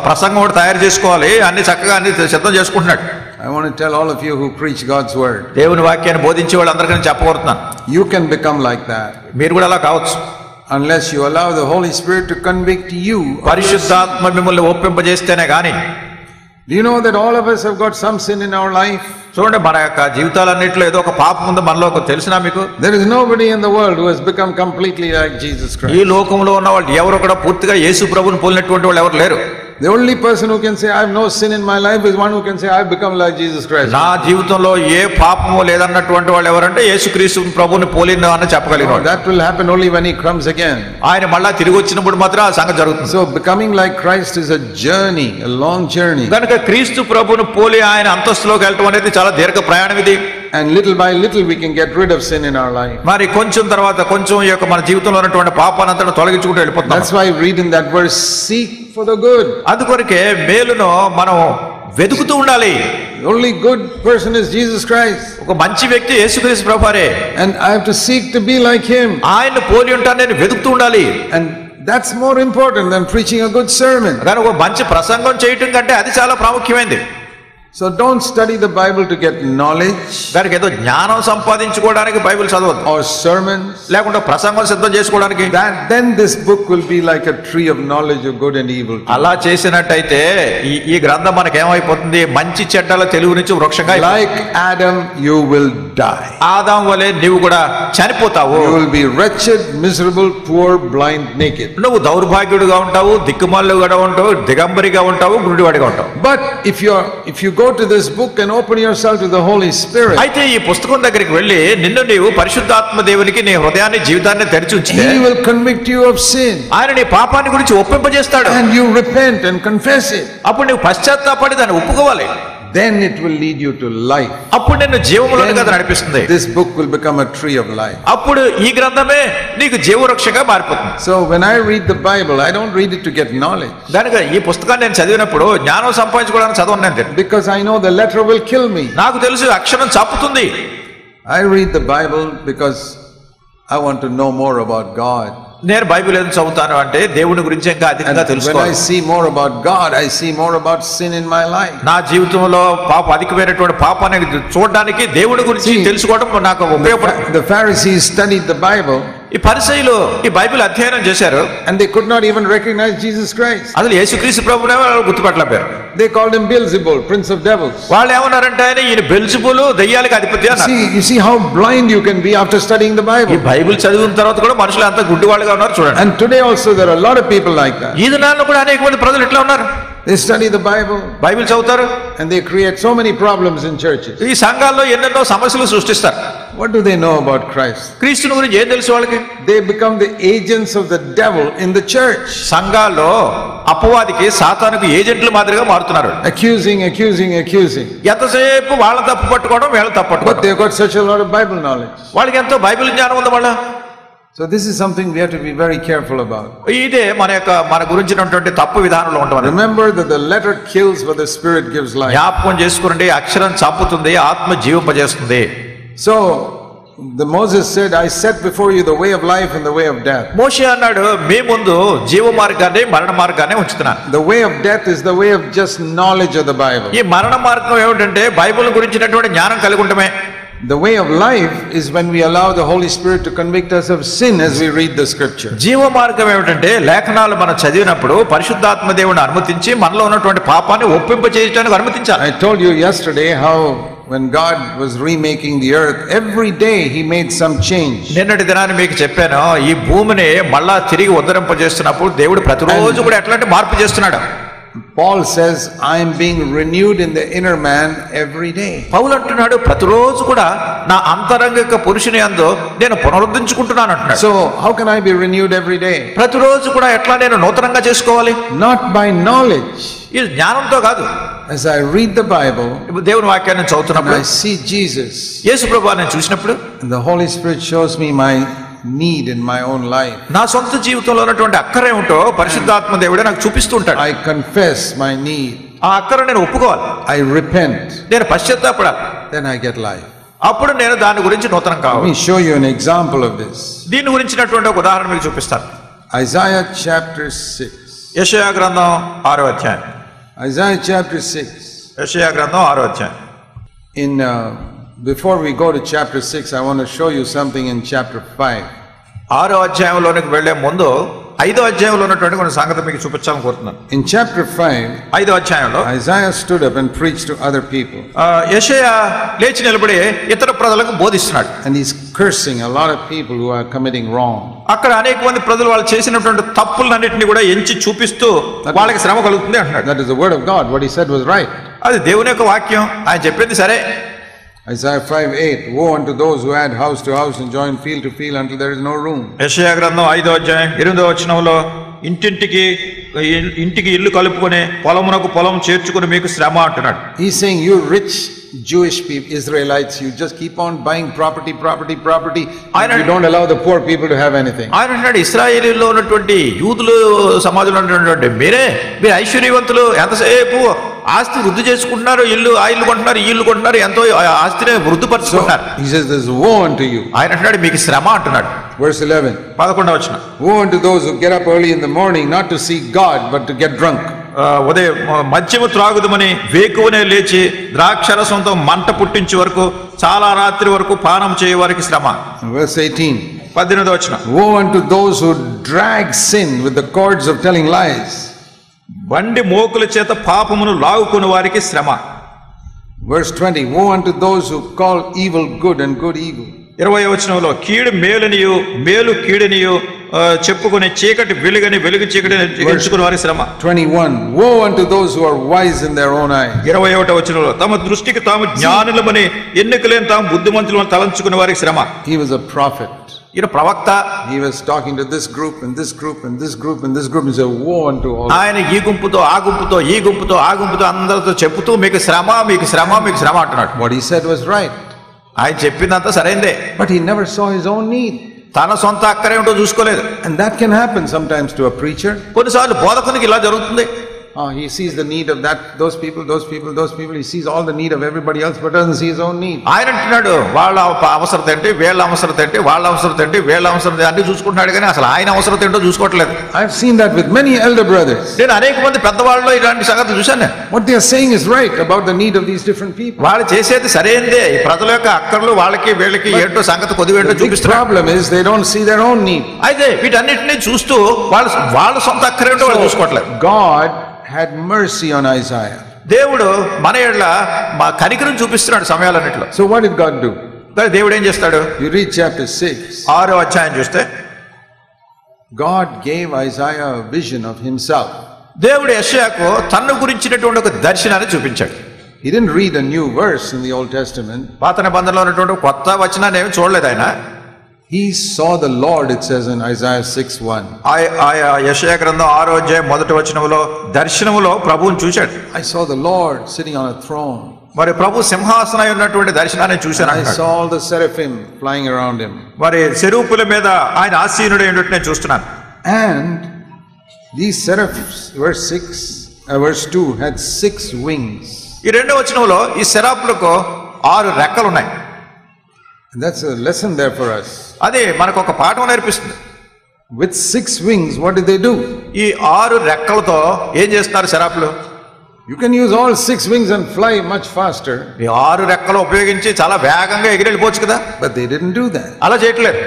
ప్రసంగం కూడా తయారు చేసుకోవాలి, అన్ని చక్కగా అన్ని సిద్ధం చేసుకుంటున్నాడు.
I want to tell all of you who preach God's word,
దేవుని వాక్యాన్ని బోధించే వాళ్ళందరికీ నేను చెప్పగలుగుతున్నాను,
you can become like that
మీరు కూడా అలా కావచ్చు,
unless you allow the Holy Spirit to convict you.
పరిశుద్ధాత్మ మిమ్మల్ని ఒప్పింపజేస్తేనే గాని.
Do you know that all of us have got some sin in our life?
చూడండి, మన యొక్క జీవితాలన్నింటిలో ఏదో ఒక పాపం ఉంది మనలో. తెలిసినా మీకు?
There is nobody in the world who has become completely like Jesus
ఈ
Christ.
లోకంలో ఉన్న వాళ్ళు ఎవరు కూడా పూర్తిగా యేసు ప్రభువుని పోలినటువంటి వాళ్ళు ఎవరు లేరు.
The only person who can say I have no sin in my life is one who can say I have become like Jesus Christ.
నా జీవితంలో ఏ పాపము లేదన్నటువంటి వాళ్ళు ఎవరంటే యేసుక్రీస్తు ప్రభువుని పోలిన అని చెప్పగలిగిన.
That will happen only when he comes again.
ఆయన మళ్ళా తిరిగి వచ్చినప్పుడు మాత్రం ఆ సంగతి జరుగుతుంది.
So becoming like Christ is a journey, a long journey.
కనుక క్రీస్తు ప్రభువుని పోలి ఆయన అంతస్తులోకి వెళ్ళటం అనేది చాలా దీర్ఘ ప్రయాణం ఇది.
And little by little we can get rid of sin in our life.
మరి కొంచెం తర్వాత కొంచెం ఈ యొక్క మన జీవితంలో ఉన్నటువంటి పాపాన్ని అంతా తొలగించుకుంటూ వెళ్ళిపోతాం.
That's why I read in that verse, seek for the good.
అందుకొరకే మేలును మనం వెతుకుతూ ఉండాలి.
The only good person is Jesus Christ.
ఒక మంచి వ్యక్తి యేసుక్రీస్తు ప్రభువారే.
And I have to seek to be like him.
ఆయన పోలి ఉంటాను నేను వెతుకుతూ ఉండాలి.
And that's more important than preaching a good sermon.
కానీ ఒక మంచి ప్రసంగం చేయటం కంటే అది చాలా ప్రాముఖ్యమైనది.
So don't study the Bible to get knowledge
దానికి ఏదో జ్ఞానం సంపాదించుకోవడానికి బైబిల్ చదవద్దు,
or sermons.
లేకుంటే ప్రసంగం సిద్ధం చేసుకోవడానికి.
Then this book will be like a tree of knowledge of good and evil.
అలా చేసినట్టయితే ఈ గ్రంథం మనకి ఏమైపోతుంది? మంచి చెడ్డల తెలుగు నుంచి వృక్షంగా.
Like Adam, you will die.
Adam వలె నీవు కూడా చనిపోతావు.
You will be wretched, miserable, poor, blind, naked.
నువ్వు దౌర్భాగ్యుడుగా ఉంటావు, దిక్కుమాలుగా ఉంటావు, దిగంబరిగా ఉంటావు, గురుడివాడిగా ఉంటావు.
But if you go to this book and open yourself to the Holy Spirit,
అయితే ఈ పుస్తకం దగ్గరికి వెళ్ళి నిన్ను నీవు పరిశుద్ధాత్మ దేవునికి నీ హృదయాన్ని జీవితాన్ని తెరిచి ఉంచితే
he will convict you of sin.
ఆయన నీ పాపాన్ని గురించి ఒప్పింపజేస్తాడు.
And you repent and confess it.
అప్పుడు నువ్వు పశ్చాత్తాపడి దాన్ని ఒప్పుకోవాలి.
Then it will lead you to life.
అప్పుడు నిన్ను జీవములోకి అది నడిపిస్తుంది.
This book will become a tree of life.
అప్పుడు ఈ గ్రంథమే నీకు జీవవృక్షంగా మారిపోతుంది.
So when I read the Bible, I don't read it to get knowledge.
దానికి ఈ పుస్తకాన్ని నేను చదివినప్పుడు జ్ఞానం సంపాదించుకోవడానికి చదవను నేను.
Because I know the letter will kill me.
నాకు తెలుసు అక్షరం చంపుతుంది.
I read the Bible because I want to know more about God.
నేను బైబిల్ ఎందుకు చదువుతాను అంటే దేవుని గురించి ఇంకా అధికంగా
When
తెలుసుకోవాలి.
I see more about God, I see more about sin in my life.
నా జీవితంలో అధికమైనటువంటి పాపాన్ని చూడడానికి దేవుని గురించి తెలుసుకోవడం నాకు ఉపయోగపడుతుంది.
The Pharisees studied the Bible
ఈ పరిసయ్యులు ఈ బైబిల్ అధ్యయనం చేశారు,
and they could not even recognize Jesus Christ.
అసలు యేసుక్రీస్తు ప్రభువునే వాళ్ళు గుర్తుపట్టలేపారు.
They called him Beelzebul, prince of devils.
వాళ్ళు ఏమన్నారంటే ఆయన ఈయన బెల్జెబూలు, దయ్యాలకు అధిపతి అన్నారు.
You see how blind you can be after studying the
ఈ
Bible.
బైబిల్ చదివిన తర్వాత కూడా మనుషులు అంతా గుడ్డి వాళ్ళుగా ఉన్నారు చూడండి.
And today also there are a lot of people like that.
ఈ దినాల్లో కూడా అనేక మంది ప్రజలు ఎట్లా ఉన్నారు,
They study the Bible
Bible చదువుతారు,
and they create so many problems in churches.
ఈ సంఘాల్లో ఎన్నెన్నో సమస్యలు సృష్టిస్తారు.
What do they know about Christ?
క్రీస్తుని గురించి ఏం తెలుసు వాళ్ళకి?
They become the agents of the devil in the church.
సంఘాల్లో అపవాదికి సాతానుకు ఏజెంట్లు మాదిరిగా మారుతున్నారు.
Accusing.
ఎంతసేపు వాళ్ళ తప్పు పట్టుకోవడం, వీళ్ళ తప్పు
But
పట్టుకోవడం.
they've got such a lot of Bible knowledge.
వాళ్ళకి ఎంతో బైబిల్ జ్ఞానం ఉంది వాళ్ళ.
So this is something we have to be very careful about.
ఇదే మన గురించినటువంటి తప్పు విధానంలో ఉంటాం.
Remember that the letter kills but the spirit gives life.
జ్ఞాపకం చేసుకునండి, అక్షరం చంపుతుంది, ఆత్మ జీవింపజేస్తుంది.
So Moses said, I set before you the way of life and the way of death.
మోషే అన్నాడు, మీ ముందు జీవ మార్గాన్ని మరణ మార్గాన్ని ఉంచుతున్నాను.
The way of death is the way of just knowledge of the Bible.
ఈ మరణ మార్గం ఏమిటంటే బైబిల్ గురించినటువంటి జ్ఞానం కలిగి ఉండటమే.
The way of life is when we allow the Holy Spirit to convict us of sin as we read the scripture.
జీవ మార్గం ఏమిటంటే లేఖనాలు మనం చదివినప్పుడు పరిశుద్ధాత్మ దేవుని అనుమతించి మనలో ఉన్నటువంటి పాపాన్ని ఒప్పింప చేయడానికి అనుమతించాలి.
I told you yesterday how when God was remaking the earth, every day he made some change.
నిన్నటి దినాన్ని మీకు చెప్పాను, ఈ భూమిని మళ్ళా తిరిగి ఉద్ధరింపజేస్తున్నప్పుడు దేవుడు ప్రతిరోజు కూడా ఎట్లాంటి మార్పు చేస్తున్నాడు.
Paul says, I am being renewed in the inner man every day.
పౌలు అంటున్నాడు, ప్రతిరోజు కూడా నా అంతరంగిక పురుషుని యందు నేను పునరుద్ధరించుకుంటున్నాను అంటున్నాడు.
So how can I be renewed every day?
ప్రతిరోజు కూడా ఎట్లా నేను నూతనంగా చేసుకోవాలి?
Not by knowledge.
ఇది జ్ఞానంతో కాదు.
As I read the Bible,
ఇప్పుడు దేవుని వాక్యాన్ని చదువుతున్నప్పుడు
I see Jesus,
యేసు ప్రభువుని చూసినప్పుడు
and the Holy Spirit shows me my need in my own life.
నా సొంత జీవితంలో ఉన్నటువంటి అక్కర ఏమిటో పరిశుద్ధాత్మ దేవుడే నాకు చూపిస్తూ ఉంటాడు.
I confess my need.
ఆ అక్కర నేను ఒప్పుకోవాలి,
I repent.
నేను పశ్చాత్తాపడాలి,
then I get life.
అప్పుడు నేను దాని గురించి నూతనం
Let
కావాలి.
me show you an example of this.
దీని గురించినటువంటి ఒక ఉదాహరణ మీకు చూపిస్తాను.
Isaiah chapter 6.
యెషయా గ్రంథం 6వ అధ్యాయం.
Isaiah chapter 6.
యెషయా గ్రంథం 6వ అధ్యాయం.
Before we go to chapter 6, I want to show you something in chapter 5.
6వ అధ్యాయంలోనికి వెళ్లే ముందు 5వ అధ్యాయంలో ఉన్నటువంటి కొన్ని సంగతి మీకు చూపించాలని కోరుతున్నాను.
In chapter 5,
5వ అధ్యాయంలో
Isaiah stood up and preached to other people.
యెషయా లేచి నిలబడి ఇతర ప్రజలకు బోధిస్తున్నాడు.
And he's cursing a lot of people who are committing wrong.
అక్కడ అనేక మంది ప్రజలు వాళ్ళు చేసినటువంటి తప్పులన్నింటినీ కూడా ఎంచి చూపిస్తూ వాళ్ళకి శ్రమ కలుగుతుంది అంటున్నాడు.
That is the word of God. What he said was right.
అది దేవుని యొక్క వాక్యం, ఆయన చెప్పింది సరే.
Isaiah 5:8, woe unto those who add house to house and join field to field until there is no room.
యెషయా గ్రంథం 5వ అధ్యాయం 8వ వచనంలో ఇంటింటికి ఇల్లు కలుపుకొని పొలమునకు పొలం చేర్చుకుని మీకు శ్రమ అంటున్నాడు.
He's saying, you rich Jewish people, Israelites, you just keep on buying property. You don't allow the poor people to have anything.
ఆయన అంటున్నాడు, ఇశ్రాయేలీలో ఉన్నటువంటి యూదులు సమాజంలో ఉన్నటువంటి మీరు ఐశ్వర్యవంతులు, ఎంతసేపు ఆస్తి వృద్ధి చేసుకుంటున్నారు, ఆ ఇల్లు కొంటున్నారు, ఈ ఇల్లు కొంటున్నారు, ఎంతో ఆస్తిని వృద్ధిపరుచుకుంటున్నారు.
He says, there's woe unto you.
ఆయన అంటున్నాడు, మీకు శ్రమ అంటున్నాడు.
Verse 11,
11వ వచనం,
woe unto those who get up early in the morning not to see God but to get drunk.
ఉదయం మద్యము త్రాగుదమని వేకువనే లేచి ద్రాక్షరసంతో మంట పుట్టించే వరకు చాలా రాత్రి వరకు పానం చేయ వారికి శ్రమ.
Verse 18,
18వ వచనం,
woe unto those who drag sin with the cords of telling lies.
బండి మోకుల చేత పాపమును లాగుకుని వారికి శ్రమ.
Verse 20, woe unto those who call evil good and good evil.
20వ వచనంలో కీడు మేలునియు మేలు కీడునియు చెప్పుకునే చీకటి వెలుగని వెలుగు చీకటిని ఎంచుకుని వారి శ్రమ.
21, woe unto those who are wise in their own eyes.
21వ వచనంలో తమ దృష్టికి తాము జ్ఞానులమని ఎన్నికలేని తాము బుద్ధిమంతులని తలంచుకునే వారికి శ్రమ.
He was a prophet.
ఈయన ప్రవక్త.
He was talking to this group and this group and this group and this group. He said, woe unto all.
ఆయన ఈ గుంపుతో ఆ గుంపుతో ఈ గుంపుతో ఆ గుంపుతో అందరితో చెబుతూ మీకు శ్రమ మీకు శ్రమ మీకు శ్రమ అంటున్నాడు.
What he said was right.
ఆయన చెప్పిందంతా సరైందే.
But he never saw his own need.
తన సొంత అక్కరేమిటో చూసుకోలేదు.
And that can happen sometimes to a preacher.
కొన్నిసార్లు బోధకునికి ఇలా జరుగుతుంది.
He sees the need of those people. He sees all the need of everybody else, but doesn't see his own need.
ఆయన అంటున్నాడు వాళ్ళ అవసరత ఏంటి, వీళ్ళ అవసరత ఏంటి, వాళ్ళ అవసరత ఏంటి, వీళ్ళ అవసరత అన్ని చూసుకుంటున్నాడు కానీ అసలు ఆయన అవసరత ఏంటో చూసుకోవట్లేదు.
I've seen that with many elder brothers.
నేను అనేక మంది పెద్దవాళ్ళలో ఇలాంటి సంగతులు చూశాను.
What they are saying is right about the need of these different people.
వాళ్ళు చేసేది సరైనదే. ఈ ప్రజల యొక్క అక్కర్లు వాళ్ళకి వీళ్ళకి ఏంటో సంగతి కొద్దిగా చూపిస్తారు.
The problem is they don't see their own need.
అయితే వీటన్నిటిని చూస్తూ వాళ్ళ సొంత అక్కరేంటో వాళ్ళు చూసుకోవట్లేదు.
God had mercy on Isaiah.
దేవుడు మన ఎడల మా కనికరం చూపిస్తున్నాడు సమయాలన్నిటిలో.
So what did God do?
దేవుడు ఏం చేస్తాడు?
You read chapter 6.
6వ అధ్యాయం చూస్తే
God gave Isaiah a vision of himself.
దేవుడు యెషయాకు తన్ను గురించినటువంటి ఒక దర్శనాన్ని చూపించాడు.
He didn't read a new verse in the Old Testament.
పాత నిబంధనలో ఉన్నటువంటి కొత్త వచనాన్ని ఏమీ చూడలేదు ఆయన.
He saw the Lord, it says in Isaiah 6:1.
యెషయా గ్రంథం 6వ అధ్యాయం మొదటి వచనములో దర్శనములో ప్రభువుని చూశాడు.
I saw the Lord sitting on a throne.
మరి ప్రభు సింహాసనం ఉన్నటువంటి దర్శనాన్ని చూశాను.
I saw all the seraphim flying around him.
మరి సెరూపుల మీద ఆయన ఆసీనుడై ఉన్నట్టు నేను చూస్తున్నాను.
And these seraphs, verse 2 had 6 wings.
ఈ రెండో వచనంలో ఈ సెరాపులకు 6 రెక్కలు ఉన్నాయి.
And that's a lesson there for us.
అది మనకు ఒక పాఠం నేర్పిస్తుంది.
With 6 wings, what did they do?
ఈ 6 రెక్కలతో ఏం చేస్తున్నారు సెరాపులు?
You can use all 6 wings and fly much faster.
ఈ 6 రెక్కలు ఉపయోగించి చాలా వేగంగా ఎగిరెళ్ళిపోవచ్చు కదా.
But they didn't do that.
అలా చేయట్లేదు.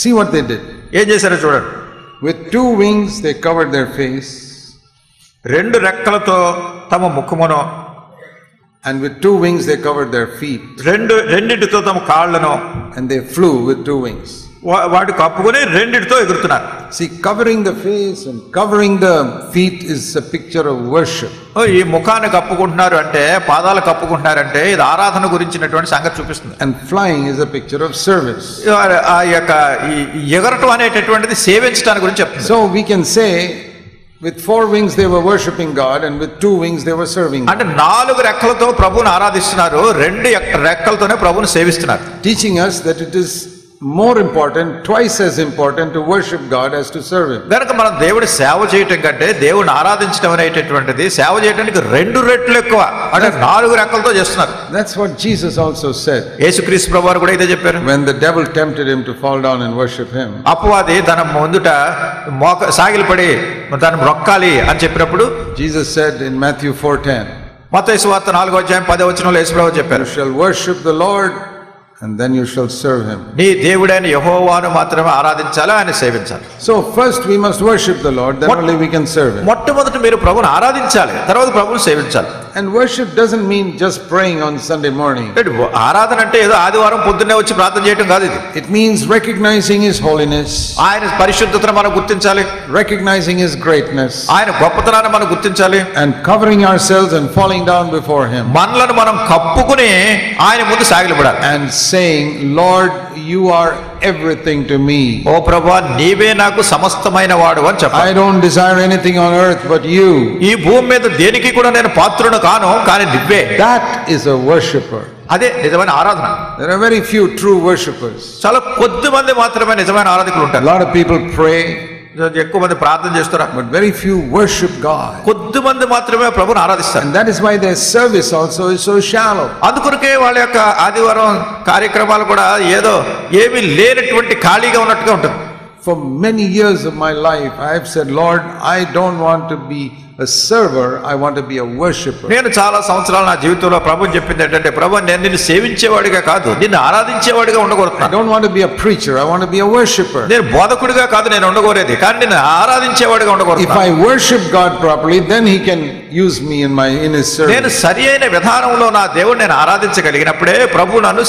See what they did.
ఏం చేశారో చూడండి.
With 2 wings they covered their face.
2 రెక్కలతో తమ ముఖమును,
and with 2 wings they covered their feet.
రెండిటితో తమ కాళ్ళను,
and they flew with 2 wings.
వాటి కప్పుకొని రెండిటితో ఎగురుతున్నారు.
See, covering the face and covering the feet is a picture of worship.
ఈ ముఖాన్ని కప్పుకుంటున్నారు అంటే, పాదాలు కప్పుకుంటున్నారు అంటే ఇది ఆరాధన గురించినటువంటి సంగతి చూపిస్తుంది.
And flying is a picture of service.
ఆ యొక్క ఎగరటం అనేటటువంటిది సేవించడానికి గురించి చెప్తుంది.
So we can say with 4 wings they were worshiping God, and with 2 wings they were serving God.
అంటే 4 రెక్కలతో ప్రభువుని ఆరాధిస్తున్నారు, 2 రెక్కలతోనే ప్రభువుని సేవిస్తున్నారు.
Teaching us that it is more important, twice as important to worship God as to serve him.
గనుక మనం దేవుడి సేవ చేయటం కంటే దేవుడిని ఆరాధించడం అనేటటువంటిది సేవ చేయడానికి 2 రెట్లు ఎక్కువ. అంటే 4 రెక్కలతో చేస్తున్నారు.
That's what Jesus also said.
యేసుక్రీస్తు ప్రభువారు కూడా ఇదే చెప్పారు.
When the devil tempted him to fall down and worship him.
అపవాది తన ముందుట సాగిలపడి తను మొక్కాలి అని చెప్పినప్పుడు
Jesus said in Matthew 4:10.
మత్తయి సువార్త 4వ అధ్యాయం 10వ వచనంలో యేసు ప్రభువు చెప్పారు.
You shall worship the Lord and then you shall serve him.
నీ దేవుడైన యెహోవాను మాత్రమే ఆరాధించాలి, ఆయన సేవించాలి.
So first we must worship the Lord, then only we can serve him.
మొట్టమొదట మీరు ప్రభువును ఆరాధించాలి, తర్వాత ప్రభువును సేవించాలి.
And worship doesn't mean just praying on Sunday morning.
ఆరాధన అంటే ఏదో ఆదివారం పొద్దున్నే వచ్చి ప్రార్థన చేయడం కాదు ఇది.
It means recognizing his holiness,
ఆయన పరిశుద్ధతను మనం గుర్తించాలి,
recognizing his greatness,
ఆయన గొప్పతనాన్ని మనం గుర్తించాలి,
and covering ourselves and falling down before him,
మనలను మనం కప్పుకుని ఆయన ముందు సాగిలపడాలి.
and saying, Lord, you are everything to me.
ఓ ప్రభువా, నీవే నాకు సమస్తమైన వాడు అని చెప్పాలి.
I don't desire anything on earth but you.
ఈ భూమి మీద దేనికి కూడా నేను పాత్రుడు కాను, కానీ నువ్వే.
That is a worshipper.
అదే నిజమైన ఆరాధన.
There are very few true worshippers.
చాలా కొద్ది మంది మాత్రమే నిజమైన ఆరాధకులు ఉంటారు.
A lot of people pray,
ఎక్కువ మంది ప్రార్థన చేస్తారు,
but very few worship God.
కొద్ది మంది మాత్రమే ప్రభువుని ఆరాధిస్తారు.
And that is why their service also is so shallow.
అందుకొరకే వాళ్ళ యొక్క ఆదివారం కార్యక్రమాలు కూడా ఏదో ఏమీ లేనటువంటి ఖాళీగా ఉన్నట్టుగా ఉంటుంది.
For many years of my life I have said, Lord, I don't want to be a server, I want to be a worshipper.
నేను చాలా సంవత్సరాలు నా జీవితంలో ప్రభువు చెప్పింది ఏంటంటే, ప్రభు నేను నిన్ను సేవించేవాడిగా కాదు, నిన్ను ఆరాధించేవాడిగా
I
ఉండగోరుతున్నాను.
don't want to be a preacher, I want to be a worshipper.
నేను బోధకుడిగా కాదు నేను ఉండగోరేది, కానీ నిన్ను ఆరాధించేవాడిగా
If
ఉండగోరుతున్నాను.
I worship God properly, then he can use me in his
నేను
service.
సరి అయిన విధానంలో నా దేవుడు నేను ఆరాధించగలిగినప్పుడే ప్రభు నన్ను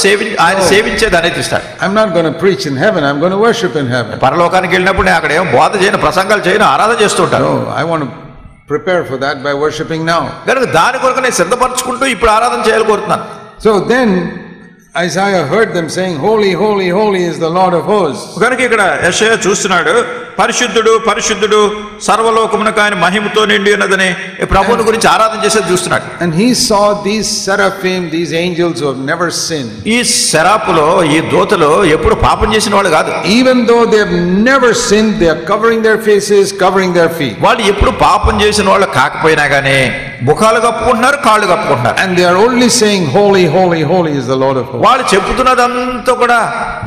ఆయన సేవించేది అనేది ఇస్తాడు.
I'm not going to preach in heaven, I'm going to worship in heaven.
పరలోకానికి వెళ్ళినప్పుడు నేను అక్కడ ఏం బోధ చేయను, ప్రసంగాలు చేయను, ఆరాధన చేస్తూ ఉంటాను.
No, I want to prepare for that by worshiping now.
కనుక దాని కొరకు నేను సిద్ధపరచుకుంటూ ఇప్పుడు ఆరాధన చేయాలి కోరుతున్నాను.
So then Isaiah heard them saying, Holy, holy, holy is the Lord of hosts.
కనుక ఇక్కడ యెషయా చూస్తున్నాడు, పరిశుద్ధుడు పరిశుద్ధుడు సర్వలోకమునకు ఆయన మహిమతో నిండి ఉన్నదని ప్రభువుని గురించి ఆరాధన చేసేది చూస్తున్నాడు.
And he saw these seraphim, these angels who have never sinned.
ఈ సెరాపులో ఈ దూతలు ఎప్పుడు పాపం చేసిన వాళ్ళు కాదు.
Even though they have never sinned, they are covering their faces, covering their feet.
వాళ్ళు ఎప్పుడు పాపం చేసిన వాళ్ళు కాకపోయినా గానీ ముఖాలు కప్పుకుంటున్నారు, కాళ్ళు కప్పుకుంటున్నారు.
And they are only saying, holy, holy, holy is the Lord of hosts.
వాళ్ళు చెప్పుతున్నదంతా కూడా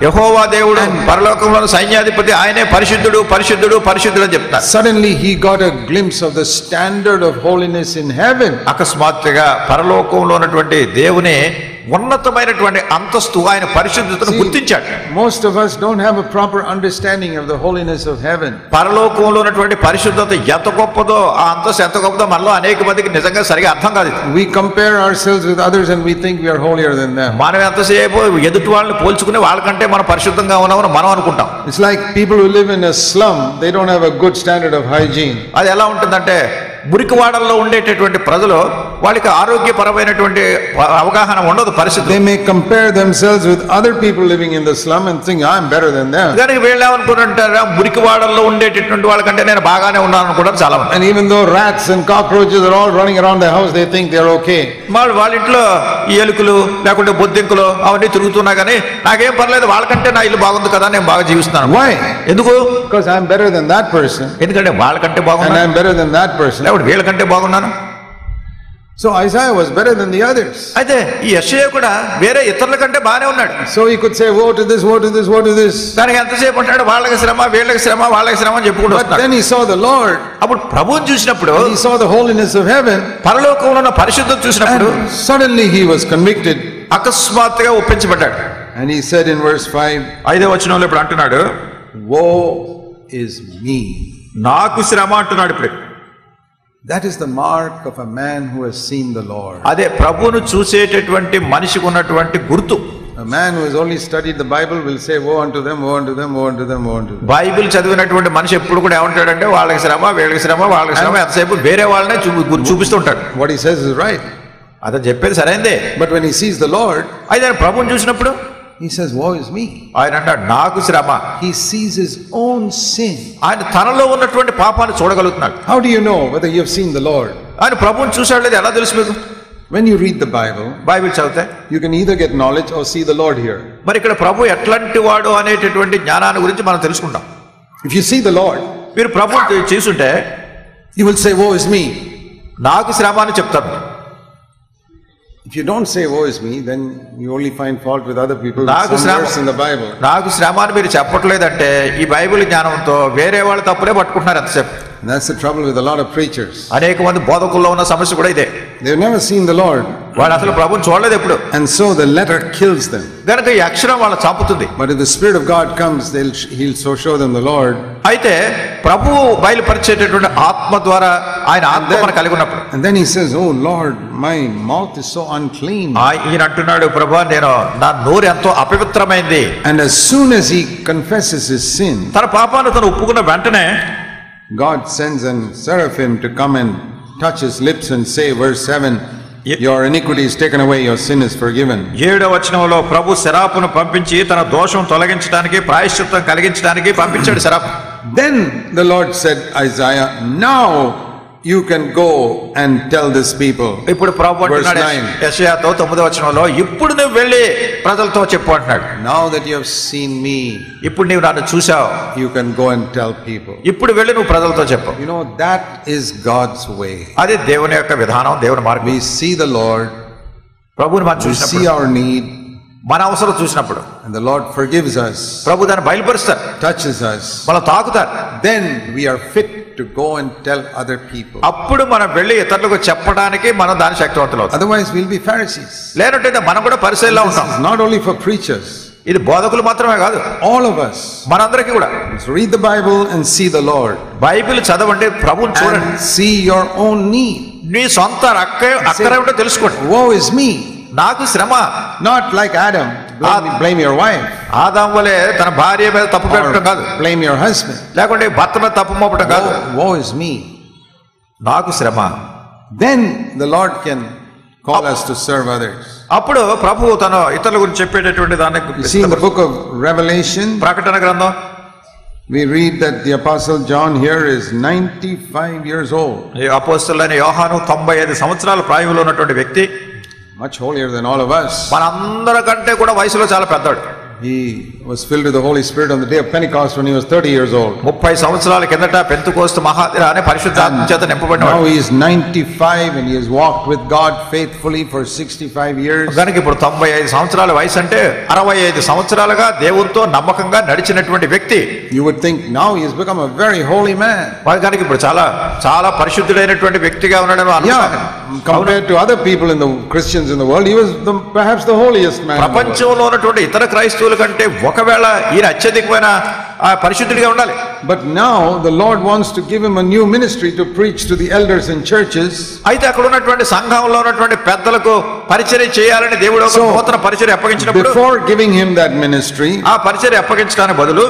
యెహోవా దేవుడు పరలోకంలో సైన్యాధిపతి ఆయనే పరిశుద్ధుడు పరిశుద్ధుడు పరిశుద్ధుడు అని చెప్తారు.
Suddenly he got a glimpse of the standard of holiness in heaven.
అకస్మాత్తుగా పరలోకంలో ఉన్నటువంటి దేవుని ఉన్నతమైనటువంటి అంతస్తు ఆయన పరిశుద్ధతను గుర్తించాడు.
Most of us don't have a proper understanding of the holiness of heaven.
పరలోకంలో ఉన్నటువంటి పరిశుద్ధత ఎంత గొప్పదో, ఆ అంతస్తు ఎంత గొప్పదో మనలో అనేక మందికి నిజంగా సరిగా అర్థం కాదు.
We compare ourselves with others and we think we are holier than them.
మనం ఎంతసేపు ఎదుటి వాళ్ళని పోల్చుకుని వాళ్ళకంటే మనం పరిశుద్ధంగా ఉన్నామని మనం అనుకుంటాం.
It's like people who live in a slum, they don't have a good standard of hygiene.
అది ఎలా ఉంటుందంటే మురికివాడల్లో ఉండేటటువంటి ప్రజలు వాళ్ళకి ఆరోగ్యపరమైనటువంటి అవగాహన ఉండదు పరిస్థితి.
They may compare themselves with other people living in the slum and think I am better than them.
దానికి వీళ్ళేమనుకుంటారా, మురికివాడల్లో ఉండేటటువంటి వాళ్ళకంటే నేను బాగానే ఉన్నాను అనుకుంటారు చాలా మంది.
And even though rats and cockroaches are all running around the house, they think they are okay.
వాళ్ళ ఇంట్లో ఈ ఎలుకలు లేకుంటే బొద్దింకులు అవన్నీ తిరుగుతున్నా కానీ నాకేం పర్లేదు, వాళ్ళకంటే నా ఇల్లు బాగుంది కదా, నేను బాగా జీవిస్తున్నాను.
Why?
ఎందుకు?
Because I am better than that person.
ఎందుకంటే వాళ్ళకంటే
And
బాగున్నాను,
I am better than that person.
వీళ్ళకంటే బాగున్నాను.
So Isaiah was better than the others.
అయితే ఈ యెషయా కూడా వేరే ఇతరుల కంటే బాగానే ఉన్నాడు.
So he could say, woe to this, woe to this, woe to this.
దానికి ఎంతసేపు ఉంటాడు, వాళ్ళకి శ్రమ వీళ్ళకి శ్రమ వాళ్ళకి శ్రమ అని చెప్పుకుంటూ
But
వస్తాడు.
then he saw the Lord.
అప్పుడు ప్రభువుని చూసినప్పుడు,
He saw the holiness of heaven.
పరలోకంలో ఉన్న పరిశుద్ధత చూసినప్పుడు
And suddenly he was convicted.
అకస్మాత్తుగా ఒప్పించబడ్డాడు.
And he said in verse 5,
5వ వచనంలో ఇప్పుడు అంటున్నాడు,
woe is me.
నాకు శ్రమ అంటున్నాడు. ఇప్పుడు
That is the mark of a man who has seen the Lord.
అదే ప్రభువును చూసేటటువంటి మనిషికి ఉన్నటువంటి గుర్తు.
A man who has only studied the Bible will say, woe unto them, woe unto them, woe unto them, woe unto them.
Bible చదివినటువంటి మనిషి ఎప్పుడు కూడా ఏమంటాడంటే వాళ్ళకి శ్రమ వీళ్ళకి శ్రమ వాళ్ళకి శ్రమ, ఎంతసేపు వేరే వాళ్ళనే చూపిస్తుంటాడు.
What he says is right.
అదే చెప్పేది సరైందే.
But when he sees the Lord,
అయితే ప్రభువుని చూసినప్పుడు
he says, woe is me.
ఆయన అంటాడు నాకు శ్రమ.
He sees his own sin.
ఆయన తనలో ఉన్నటువంటి పాపాన్ని చూడగలుగుతున్నాడు.
How do you know whether you have seen the Lord?
ఆయన ప్రభువుని చూసాడు లేదు ఎలా తెలుసు మీకు?
When you read the Bible,
Bible చదివితే
you can either get knowledge or see the Lord here.
మరి ఇక్కడ ప్రభు ఎట్లాంటి వాడు అనేటటువంటి జ్ఞానాన్ని గురించి మనం తెలుసుకుంటాం.
If you see the Lord,
మీరు ప్రభువుని చూస్తుంటే
you will say, woe is me.
నాకు శ్రమ అని చెప్తారు.
If you don't say woe is me, then you only find fault with other people.
నాకు
Some
శ్రమ
verse in the Bible.
నాకు శ్రమ అని మీరు చెప్పట్లేదంటే ఈ బైబిల్ జ్ఞానంతో వేరే వాళ్ళ తప్పులే పట్టుకుంటున్నారు ఎంతసేపు.
And that's the trouble with a lot of preachers.
అనేక మంది బోధకుల్లో ఉన్న సమస్య కూడా ఇదే.
They've never seen the Lord.
వాళ్ళు అసలు ప్రభువుని చూడలేదు ఎప్పుడు.
And so the letter kills them.
కనుక ఈ అక్షరం వాళ్ళ చంపుతుంది.
But if the Spirit of God comes, he'll so show them the Lord.
అయితే ప్రభువు బయలుపరిచేటటువంటి ఆత్మ ద్వారా ఆయన ఆత్మ మనం కలిగి ఉన్నప్పుడు.
And then he says, oh Lord, my mouth is so unclean.
ఈయన అంటున్నాడు, ప్రభా నేను నా నోరు ఎంతో అపవిత్రమైంది.
And as soon as he confesses his sin,
తన పాపాన్ని తను ఒప్పుకున్న వెంటనే
God sends an seraphim to come and touch his lips and say, verse 7, your iniquity is taken away, your sin is forgiven.
7వ వచనంలో ప్రభు శరాపును పంపించి తన దోషం తొలగించడానికి ప్రాయశ్చిత్తం కలిగించడానికి పంపించాడు శరాపు.
Then the Lord said, Isaiah, now you can go and tell this people.
ఇప్పుడు ప్రభు అంటున్నాడు యెషయాతో 9వ వచనంలో, ఇప్పుడు నువ్వు వెళ్ళి ప్రజలతో చెప్పు అంటున్నాడు.
Now that you have seen me,
ఇప్పుడు నీవు నన్ను చూసావు,
you can go and tell people.
ఇప్పుడు వెళ్ళి నువ్వు ప్రజలతో చెప్పు.
You know, that is God's way.
అదే దేవుని యొక్క విధానం, దేవుని మార్గం.
We see the Lord,
ప్రభువుని మనం
we see
చూసినప్పుడు,
our need,
మన అవసరం చూసినప్పుడు
and the Lord forgives us,
ప్రభు దాన్ని బయలుపరుస్తారు,
touches us.
మనం తాకుతారు.
Then we are fit to go and tell other people.
అప్పుడు మనం వెళ్ళి ఇతరులకు చెప్పడానికి మనం దాని శక్తివంతులు అవుతాం.
Otherwise we'll be Pharisees.
లేనట్టయితే మనం కూడా పరిసయ్యుల్లా ఉంటాం.
This is not only for preachers.
ఇది బోధకులు మాత్రమే కాదు,
all of us.
మనందరికీ కూడా.
So read the Bible and see the Lord.
Bible చదవండి, ప్రభువుని చూడండి,
and see your own need.
నీ సొంత అక్కర ఏమిటో తెలుసుకోండి.
Woe is me.
నాకు శ్రమ.
Not like Adam, blame your wife.
ఆదాము వలె తన భార్య మీద తప్పు పెట్టడం కాదు,
blame your husband.
లేకుంటే భర్త మీద తప్పు మోపడం కాదు.
Woe is me.
నాకు శ్రమ.
Then the Lord can call us to serve others.
అప్పుడు ప్రభువు తన ఇతరుల గురించి చెప్పేటటువంటి దాన్ని
see in the book of Revelation,
ప్రకటన గ్రంథం
We read that the Apostle John here is 95 years old.
ఈ అపోస్తలుడైన యోహాను 95 సంవత్సరాల ప్రాయంలో ఉన్నటువంటి వ్యక్తి,
much holier than all of us.
మనందరికంటే కూడా వయసులో చాలా పెద్దవాడు.
He was filled with the Holy Spirit on the day of Pentecost when he was 30 years old.
30 సంవత్సరాల కిందట పెంతెకోస్తు మహాదినాన పరిశుద్ధాత్మ చేత నింపబడినాడు.
Now he is 95 and he has walked with God faithfully for 65 years.
గనుక ఇప్పుడు 95 సంవత్సరాల వయసు అంటే 65 సంవత్సరాలుగా దేవునితో నమ్మకంగా నడిచినటువంటి వ్యక్తి.
You would think now he has become a very holy man.
గనుక ఇప్పుడు చాలా పరిశుద్ధుడైనటువంటి వ్యక్తిగా ఉన్నాడని అనుకుంటాను.
Compared to other people in the Christians in the world, he was perhaps the holiest man.
ప్రపంచంలో ఉన్నటువంటి ఇతర క్రైస్తవుల కంటే ఒకవేళ ఈయన అత్యధికమైన పరిశుద్ధుడిగా ఉండాలి.
But now the Lord wants to give him a new ministry to preach to the elders in churches.
అయితే అక్కడ ఉన్నటువంటి సంఘంలో ఉన్నటువంటి పెద్దలకు పరిచర్య చేయాలని దేవుడు ఒక నూతన పరిచర్య అప్పగించినప్పుడు,
before giving him that ministry,
ఆ పరిచర్య అప్పగించడానికి బదులు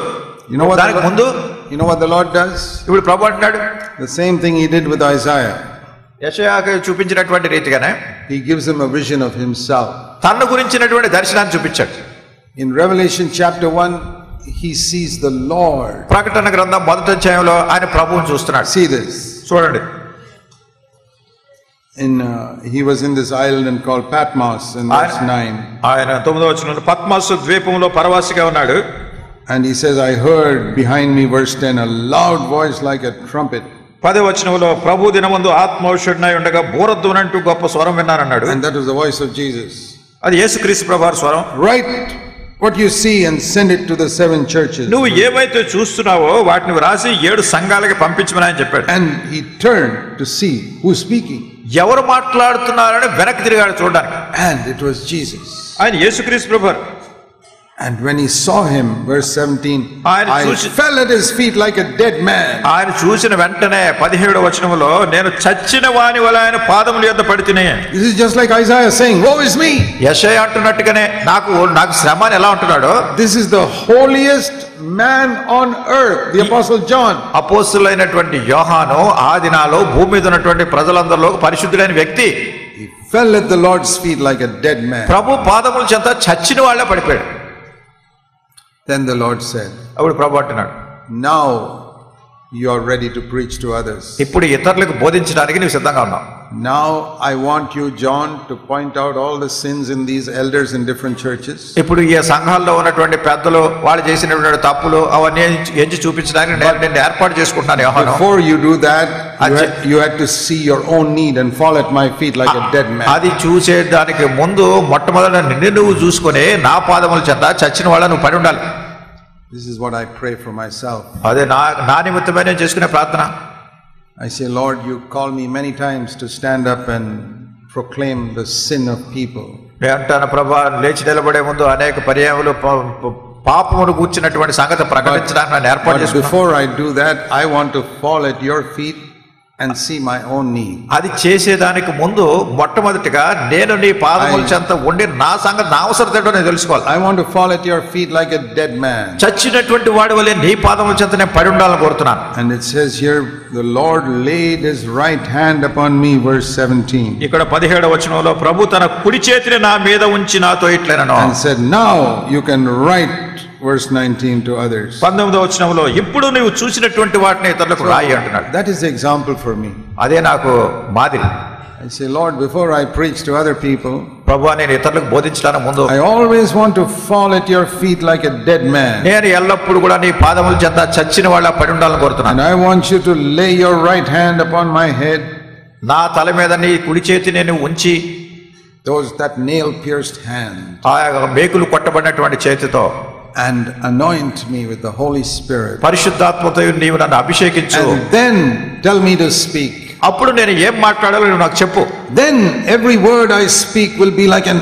దానికి ముందు
you know what the Lord does?
ఇప్పుడు ప్రభువు అంటున్నాడు,
the same thing he did with Isaiah.
యెషయాకు చూపించినటువంటి రీతిగానే
he gives him a vision of himself.
తన గురించినటువంటి దర్శనాన్ని చూపించాడు.
In Revelation chapter 1, he sees the Lord.
ప్రకటన గ్రంథం 1వ అధ్యాయంలో ఆయన ప్రభువుని చూస్తున్నాడు.
See this.
చూడండి.
He was in this island called Patmos in verse 9.
ఆయన 9వ వచనంలో పద్మసు ద్వీపంలో పరవాసిగా ఉన్నాడు.
And he says, I heard behind me, verse 10, a loud voice like a trumpet.
10వ వచనంలో ప్రభు దినమందు ఆత్మౌషుడనై ఉండగా బూరధ్వనంటూ గొప్ప స్వరం విన్నానన్నాడు.
And that was the voice of Jesus.
అది యేసుక్రీస్తు ప్రభువారి స్వరం.
Write what you see and send it to the 7 churches.
నువ్వు ఏవైతే చూస్తున్నావో వాటిని వ్రాసి 7 సంఘాలకి పంపించమని ఆయన చెప్పాడు.
And he turned to see who's speaking.
ఎవరు మాట్లాడుతున్నారని వెనక్కి తిరిగాడు చూడడానికి.
And it was Jesus.
ఆయన యేసుక్రీస్తు ప్రభువారు.
And when he saw him, verse 17, I fell at his feet like a dead man.
ఆయన చూసిన వెంటనే 17వ వచనంలో నేను చచ్చిన వాని వలె ఆయన పాదముల యొద్ద పడితిని.
This is just like Isaiah saying, woe is me.
యెషయా అంటున్నట్టుగానే నాకు శ్రమ అని ఎలా అంటున్నాడో,
this is the holiest man on earth, the apostle John.
అపోస్తలుడైనటువంటి యోహాను ఆ దినాల్లో భూమి మీద ఉన్నటువంటి ప్రజలందరిలో పరిశుద్ధుడైన వ్యక్తి.
He fell at the Lord's feet like a dead man.
ప్రభు పాదముల చెంత చచ్చిన వాళ్ళే పడిపోయాడు.
Then the Lord said,
అప్పుడు ప్రభు అంటున్నాడు,
now you are ready to preach to others.
ఇప్పుడు ఇతరులకు బోధించడానికి నీవు సిద్ధంగా ఉన్నావు.
Now I want you, John, to point out all the sins in these elders in different churches.
ఇప్పుడు ఈ సంఘాల్లో ఉన్నటువంటి పెద్దలు వాళ్ళు చేసినటువంటి తప్పులు అవన్నీ ఎంచి చూపించడానికి నేను ఏర్పాటు చేసుకుంటున్నాను యోహాను.
Before you do that, you had to see your own need and fall at my feet like a dead man.
అది చూసేదానికి ముందు మొట్టమొదట నిన్ను నువ్వు చూసుకొని నా పాదముల చెంత చచ్చిన వాళ్ళ నువ్వు పడి ఉండాలి.
This is what I pray for myself.
అదే నా నిమిత్తమే నేను చేసుకునే ప్రార్థన.
I say, Lord, you call me many times to stand up and proclaim the sin of people.
నేను అంటాను, ప్రభా లేచి నిలబడే ముందు అనేక పర్యాయములు పాపమును కూర్చున్నటువంటి సంగతి ప్రకటించడానికి నేను ఏర్పాటు చేసుకున్నాను.
Before I do that, I want to fall at your feet and see my own need.
అది చేసేదానికి ముందు మొట్టమొదటిగా నేను నీ పాదముల చెంత ఉండి నా సంగతి నా అవసరం ఏంటో నేను తెలుసుకోవాలి.
I want to fall at your feet like a dead man.
చచ్చినటువంటి వాడి వలె నీ పాదముల చెంత నేను పడి ఉండాలని కోరుతున్నాను.
And it says here, the Lord laid his right hand upon me, verse 17.
ఇక్కడ 17వ వచనంలో ప్రభు తన కుడి చేతిని నా మీద ఉంచి నాతో ఇట్లనెను.
And said, now you can write, verse 19, to others.
19వ వచనంలో ఇప్పుడు నువ్వు చూసినటువంటి వాటిని ఇతరులకు రాయి అంటున్నాడు.
That is the example for me.
అదే నాకు మాదిరి.
I say, Lord, before I preach to other people,
ప్రభువా నేను ఇతరులకు బోధించడానికి ముందు
I always want to fall at your feet like a dead man.
నేను ఎల్లప్పుడూ కూడా నీ పాదముల చెంత చచ్చిన వాళ్ళ పడి ఉండాలని కోరుతున్నాను.
And I want you to lay your right hand upon my head.
నా తల మీద నీ కుడి చేతిని నేను ఉంచి,
that nail pierced hand,
ఆ మేకులు కొట్టబడినటువంటి చేతితో,
and anoint me with the Holy Spirit.
పరిశుద్ధాత్మతో నీవు నన్ను అభిషేకించు.
And then tell me to speak.
అప్పుడు నేను ఏం మాట్లాడాలో నువ్వు నాకు చెప్పు.
Then every word I speak will be like an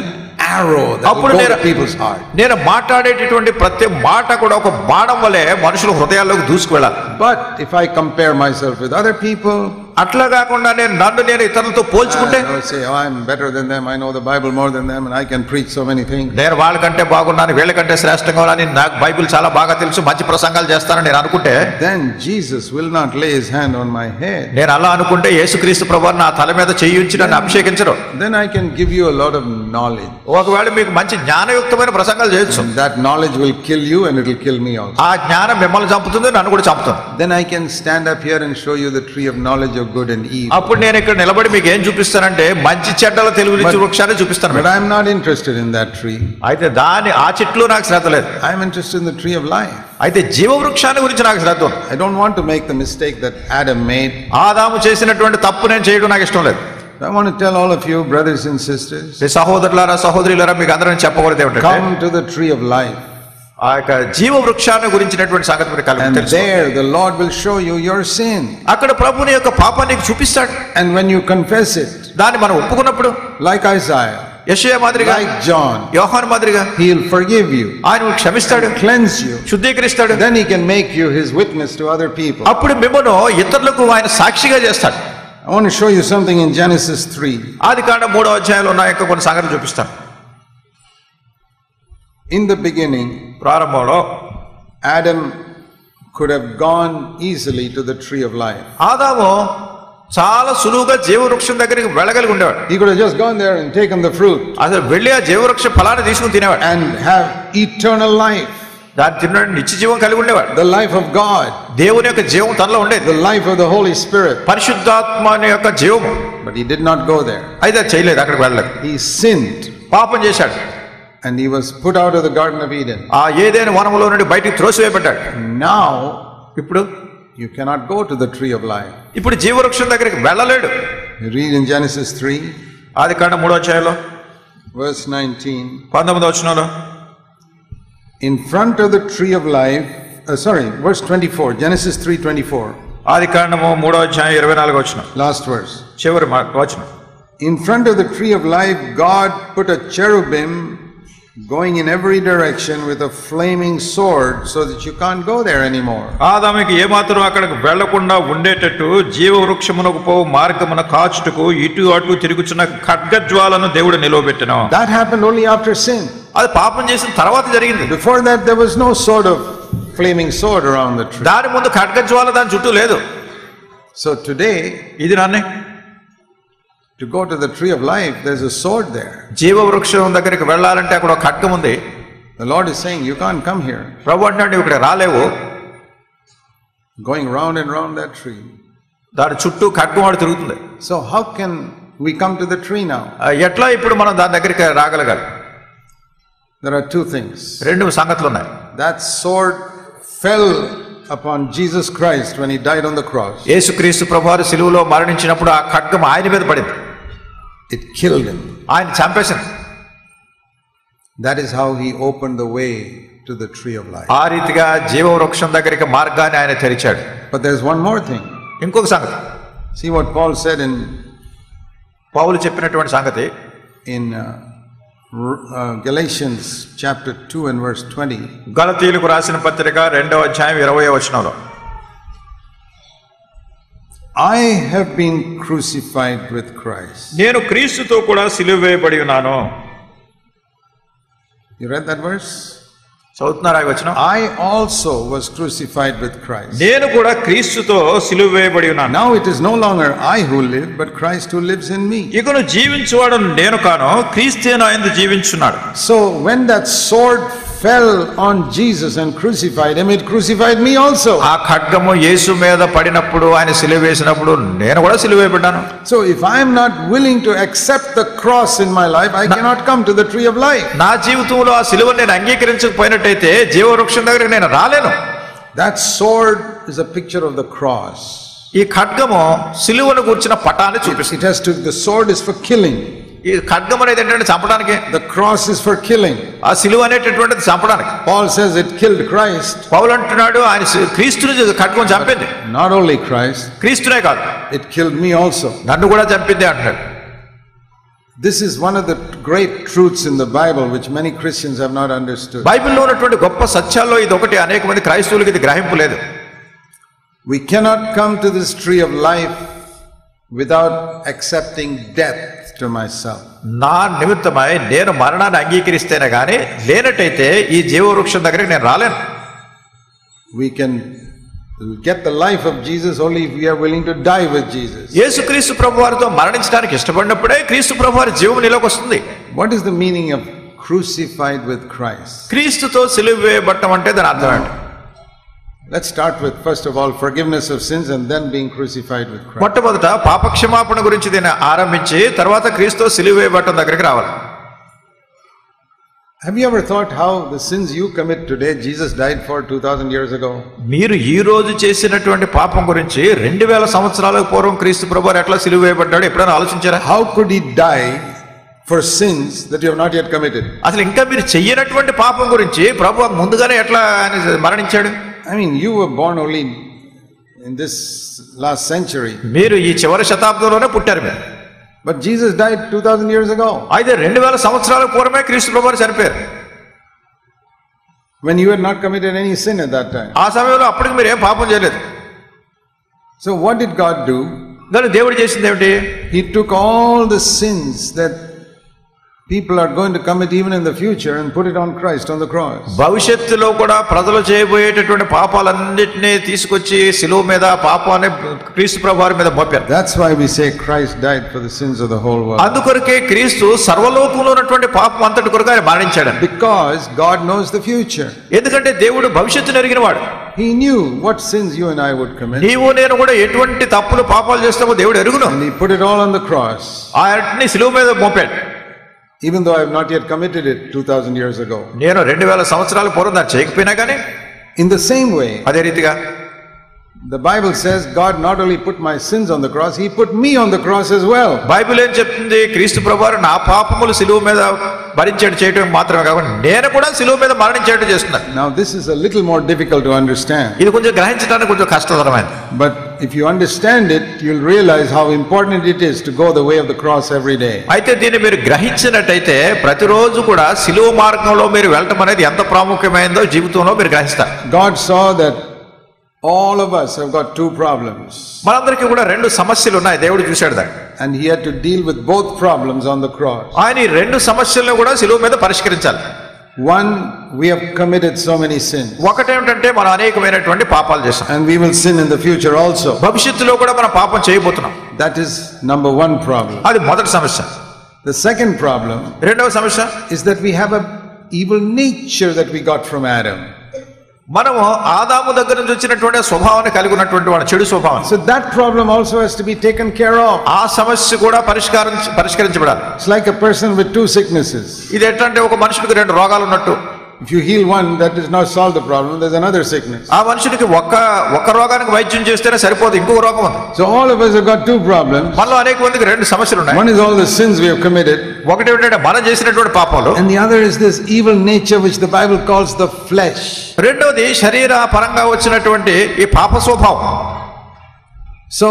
arrow that will go to people's heart.
నేను మాట్లాడేటటువంటి ప్రతి మాట కూడా ఒక బాణం వలె మనుషుల హృదయాల్లోకి దూసుకు వెళ్ళాలి.
But if I compare myself with other people,
అట్లా కాకుండా నేను ఇతరులతో పోల్చుకుంటే
I would say, oh, I'm better than them, I know the Bible more than them, and I can preach so many things.
నేను వాళ్ళకంటే బాగున్నాను, వీళ్ళకంటే శ్రేష్టంగా ఉన్నాను, నాకు బైబిల్ చాలా బాగా తెలుసు, మంచి ప్రసంగాలు చేస్తానని నేను అనుకుంటే
Then Jesus will not lay his hand on my head.
నేను అలా అనుకుంటే యేసుక్రీస్తు ప్రభువు నా తల మీద చెయ్యి ఉంచి నన్ను అభిషేకించరు.
Then I can give you a lot of knowledge.
ఒకవేళ మీకు మంచి జ్ఞానయుక్తమైన ప్రసంగాలు చేయొచ్చు.
That knowledge will kill you and it will kill me also.
ఆ జ్ఞానం మిమ్మల్ని చంపుతుంది, నన్ను కూడా చంపుతుంది.
Then I can stand up here and show you the tree of knowledge of good and evil.
అప్పుడు నేను ఇక్కడ నిలబడి మీకు ఏం చూపిస్తానంటే మంచి చెడ్డల తెలివినిచ్చు వృక్షాన్ని చూపిస్తాను.
But I am not interested in that tree.
అయితే ఆ చెట్లు నాకు శ్రద్ధ లేదు.
I am interested in the tree of life.
అయితే జీవ వృక్షాన్ని గురించి నాకు శ్రద్ధ ఉంది.
I don't want to make the mistake that Adam made.
ఆదాము చేసినటువంటి తప్పు నేను చేయడం నాకు ఇష్టం లేదు.
I want to tell all of you, brothers and sisters,
సహోదరులారా సహోదరులారా, మీకు అందరం చెప్పకూడదు ఏమిటంటే
come to the tree of life.
ఆ యొక్క జీవ వృక్షాన్ని గురించినటువంటి సంగతి మీరు
And there the Lord will show you your sin.
అక్కడ ప్రభుని యొక్క పాపాన్ని నీకు చూపిస్తాడు.
And when you confess it,
దాన్ని మనం ఒప్పుకున్నప్పుడు
like Isaiah,
యెషయా మాదిరిగా,
like John,
యోహాను మాదిరిగా
he'll forgive you,
ఆయన క్షమిస్తాడు,
cleanse you,
శుద్ధీకరిస్తాడు.
then he can make you his witness to other people.
అప్పుడు మిమ్మల్ని ఇతరులకు ఆయన సాక్షిగా చేస్తాడు.
I want to show you something in Genesis 3.
ఆదికాండం 3వ అధ్యాయంలో ఉన్న యొక్క కొన్ని సంగతులు చూపిస్తాను.
In the beginning,
ప్రారంభంలో
Adam could have gone easily to the tree of life.
ఆదాము చాలా సులువుగా జీవవృక్షం దగ్గరికి వెళ్ళగలిగి ఉండేవాడు.
He could have just gone there and taken the fruit
అసలు వెళ్ళి ఆ జీవవృక్ష ఫలాన్ని తీసుకుని తినేవాడు.
and have eternal life,
దాన్ని తిన్నాడు, నిత్య జీవం కలిగి ఉండేవాడు.
the life of God,
దేవుని యొక్క జీవం తనలో ఉండేది,
the life of the Holy Spirit.
పరిశుద్ధాత్మ యొక్క జీవము.
But he did not go there.
అయితే అది చేయలేదు, అక్కడికి వెళ్ళలేదు.
He sinned
పాపం చేశాడు.
and he was put out of the Garden of Eden.
ఆ ఏదైనా వనములో నుండి బయటికి త్రోసివేయబడ్డాడు.
Now
ఇప్పుడు
you cannot go to the tree of life.
ఇప్పుడు జీవవృక్షం దగ్గరికి వెళ్ళలేడు.
You read in Genesis 3,
ఆదికాండం 3వ అధ్యాయంలో
verse 19.
19వ వచనంలో
In front of the tree of life, verse 24, Genesis 3:24.
ఆదికాండము 3వ అధ్యాయం 24వ వచనం,
Last verse.
చివరి వచనం.
In front of the tree of life, God put a cherubim going in every direction with a flaming sword so that you can't go there anymore.
ఆదాముకి ఏమాత్రం అక్కడికి వెళ్లకుండా ఉండేటట్టు జీవవృక్షమునకు పో మార్గమున కాచుటకు ఇటు అటు తిరుగుచున్న ఖడ్గజ్వాలను దేవుడు నిలవబెట్టెను.
That happened only after sin.
అది పాపం చేసిన తర్వాత జరిగింది.
Before that there was no sort of flaming sword around the tree.
దాని ముందు ఖడ్గజ్వాల దాని చుట్టూ లేదు.
So today,
ఇది నాన్నే
to go to the tree of life, there's a sword there.
జీవవృక్షం దగ్గరికి వెళ్ళాలంటే అక్కడ ఒక ఖడ్గం ఉంది.
The Lord is saying, you can't come here.
ప్రభు అంటున్నాడు, నువ్వు ఇక్కడ రాలేవు.
Going round and round that tree.
దాని చుట్టూ ఖడ్గం వాడు తిరుగుతుంది.
So how can we come to the tree now?
ఎట్లా ఇప్పుడు మనం దాని దగ్గరికి రాగలగాలి?
There are two things.
రెండు సంగతులు ఉన్నాయి.
That sword fell upon Jesus Christ when he died on the cross.
యేసుక్రీస్తు ప్రభువారు సిలువలో మరణించినప్పుడు ఆ ఖడ్గం ఆయన మీద పడింది.
It killed him.
ఆయన చంపేసింది.
That is how he opened the way to the tree of life.
ఆ రీతిగా జీవవృక్షం దగ్గరికి మార్గాన్ని ఆయన తెరిచాడు.
But there's one more thing.
ఇంకొక సంగతి.
See what Paul said in
పౌలు చెప్పినటువంటి సంగతి
in Galatians chapter 2 and verse 20.
గలతీయులకు రాసిన పత్రిక 2వ అధ్యాయం 20వ వచనంలో,
I have been crucified with Christ.
నేను క్రీస్తుతో కూడా సిలువ వేయబడి ఉన్నాను.
You read that verse?
చదువుతున్నారా ఈ వచనం?
I also was crucified with Christ.
నేను కూడా క్రీస్తుతో సిలువ వేయబడి ఉన్నాను.
Now it is no longer I who live, but Christ who lives in me.
ఇకను జీవించువాడు నేను కాను, క్రీస్తే నా యందు జీవించున్నాడు.
So when that sword fell on Jesus and crucified him, it crucified me also.
ఆ ఖడ్గము యేసు మీద పడినప్పుడు, ఆయన సిలువ వేసినప్పుడు నేను కూడా సిలువ వేయబడ్డాను.
So if I am not willing to accept the cross in my life, I cannot come to the tree of life.
నా జీవితంలో ఆ సిలువను నేను అంగీకరించకపోయినట్టయితే జీవవృక్షం దగ్గరికి నేను రాలేను.
That sword is a picture of the cross.
ఈ ఖడ్గము సిలువను గుర్చిన పటాన్ని చూపిస్తుంది.
It has to, the sword is for killing.
ఈ ఖడ్గం అనేది ఏంటంటే చంపడానికి.
The cross is for killing.
ఆ సిలువ అనేటటువంటిది చంపడానికి.
Paul says it killed Christ.
పౌలు అంటున్నాడు ఆయన క్రీస్తుని ఖడ్గం చంపింది.
Not only Christ,
క్రీస్తునే కాదు,
it killed me also.
నన్ను కూడా చంపింది అంటున్నాడు.
This is one of the great truths in the Bible which many Christians have not understood.
బైబిల్లో ఉన్నటువంటి గొప్ప సత్యాల్లో ఇది ఒకటి. అనేక మంది క్రైస్తవులకు ఇది గ్రహింపు లేదు.
We cannot come to this tree of life without accepting death to myself.
నా నిమిత్తమై నేను మరణాన్ని అంగీకరిస్తేనే గాని లేనట్టయితే ఈ జీవవృక్షం దగ్గరికి నేను రాలేను.
We can get the life of Jesus only if we are willing to die with Jesus.
యేసుక్రీస్తు ప్రభువారితో మరణించడానికి ఇష్టపడినప్పుడే క్రీస్తు ప్రభువారి జీవం నీలోకి వస్తుంది.
What is the meaning of crucified with Christ?
క్రీస్తుతో సిలువ వేయబడటం అంటే దాని అర్థం ఏంటి?
Let's start with first of all forgiveness of sins and then being crucified with Christ.
మొట్టమొదట పాపక్షమాపణ గురించి దీన్ని ఆరంభించి తర్వాత క్రీస్తుతో సిలువ వేయబడటం దగ్గరికి రావాలి.
Have you ever thought how the sins you commit today Jesus died for 2000 years ago?
మీరు ఈ రోజు చేసినటువంటి పాపం గురించి 2000 సంవత్సరాల పూర్వం క్రీస్తు ప్రభువారు ఎట్లా సిలువ వేయబడ్డాడు ఎప్పుడైనా ఆలోచించారా?
How could he die for sins that you have not yet committed?
అసలు ఇంకా మీరు చెయ్యనటువంటి పాపం గురించి ప్రభువు ముందుగానే ఎట్లా ఆయన మరణించాడు?
I mean, you were born only in this last century.
మీరు ఈ చివరి శతాబ్దంలోనే పుట్టారు మీరు.
But Jesus died 2000 years ago.
అయితే 2000 సంవత్సరాల పూర్వమే క్రీస్తు ప్రభువారు చనిపోయారు.
When you had not committed any sin at that time.
ఆ సమయంలో అప్పటికి మీరు ఏం పాపం చేయలేదు.
So what did God do?
కానీ దేవుడు చేసింది ఏమిటి?
He took all the sins that people are going to commit even in the future and put it on Christ on the cross.
భవిష్యత్తులో కూడా ప్రజలు చేయబోయేటటువంటి పాపాలన్నిటినీ తీసుకొచ్చి శిలువ మీద పాపాన్ని క్రీస్తు ప్రభువారి మీద మోపారు.
That's why we say Christ died for the sins of the whole world.
అందుకొరకే క్రీస్తు సర్వలోకంలో ఉన్నటువంటి పాపం అంతటి కొరకు ఆయన మరణించాడు.
Because God knows the future.
ఎందుకంటే దేవుడు భవిష్యత్తును ఎరిగినవాడు.
He knew what sins you and I would commit.
నీవు నేను కూడా ఎటువంటి తప్పులు పాపాలు చేస్తామో దేవుడు ఎరుగును.
And he put it all on the cross.
ఆయన్ని శిలువ మీద Mopadu.
Even though I have not yet committed it 2000 years ago.
నేను 2000 సంవత్సరాల పూర్వం దాన్ని చేయకపోయినా కానీ
In the same way,
అదే రీతిగా
the Bible says God not only put my sins on the cross, he put me on the cross as well.
Bible ఏం చెప్తుంది? క్రీస్తు ప్రభువారు నా పాపములు శిలువ మీద భరించేట్టు చేయడం మాత్రమే కాకుండా నేను కూడా శిలువ మీద మరణించేట్టు చేస్తున్నాను.
Now this is a little more difficult to understand.
ఇది కొంచెం గ్రహించడానికి కొంచెం కష్టతరమైనది.
But if you understand it, you'll realize how important it is to go the way of the cross every day.
అయితే దీన్ని మీరు గ్రహించినట్టయితే ప్రతిరోజు కూడా శిలువ మార్గంలో మీరు వెళ్ళటం అనేది ఎంత ప్రాముఖ్యమైనదో జీవితంలో మీరు గ్రహిస్తారు.
God saw that all of us have got two problems.
మనందరికీ కూడా రెండు సమస్యలు ఉన్నాయి. దేవుడు చూశాడు దాన్ని.
And he had to deal with both problems on the cross.
ఆయన ఈ రెండు సమస్యలను కూడా శిలువ మీద పరిష్కరించాలి.
One, we have committed so many sins.
ఒకటేమిటంటే మనం అనేకమైనటువంటి పాపాలు చేశాం.
And we will sin in the future also.
భవిష్యత్తులో కూడా మనం పాపం చేయబోతున్నాం.
That is number one problem.
అది మొదటి సమస్య.
The second problem
రెండవ సమస్య
is that we have a evil nature that we got from Adam.
మనము ఆదాము దగ్గర నుంచి వచ్చినటువంటి స్వభావాన్ని కలిగి ఉన్నటువంటి వాడు, చెడు స్వభావం.
So that problem also has to be taken care of.
ఆ సమస్య కూడా పరిష్కరించబడాలి.
It's like a person with two sicknesses.
ఇది ఎట్లంటే ఒక మనుషుడికి రెండు రోగాలు ఉన్నట్టు.
If you heal one, that does not solve the problem. There's another sickness.
ఆ మనుషుడికి ఒక్క రోగానికి వైద్యం చేస్తేనే సరిపోదు, ఇంకొక రోగం ఉంది.
So all of us have got two problems.
మనలో అనేక మందికి రెండు సమస్యలు ఉన్నాయి.
One is all the sins we have committed.
ఒకటి ఏంటంటే మనం చేసినటువంటి పాపాలు.
And the other is this evil nature which the Bible calls the flesh.
రెండోది శరీర పరంగా వచ్చినటువంటి ఈ పాప స్వభావం.
So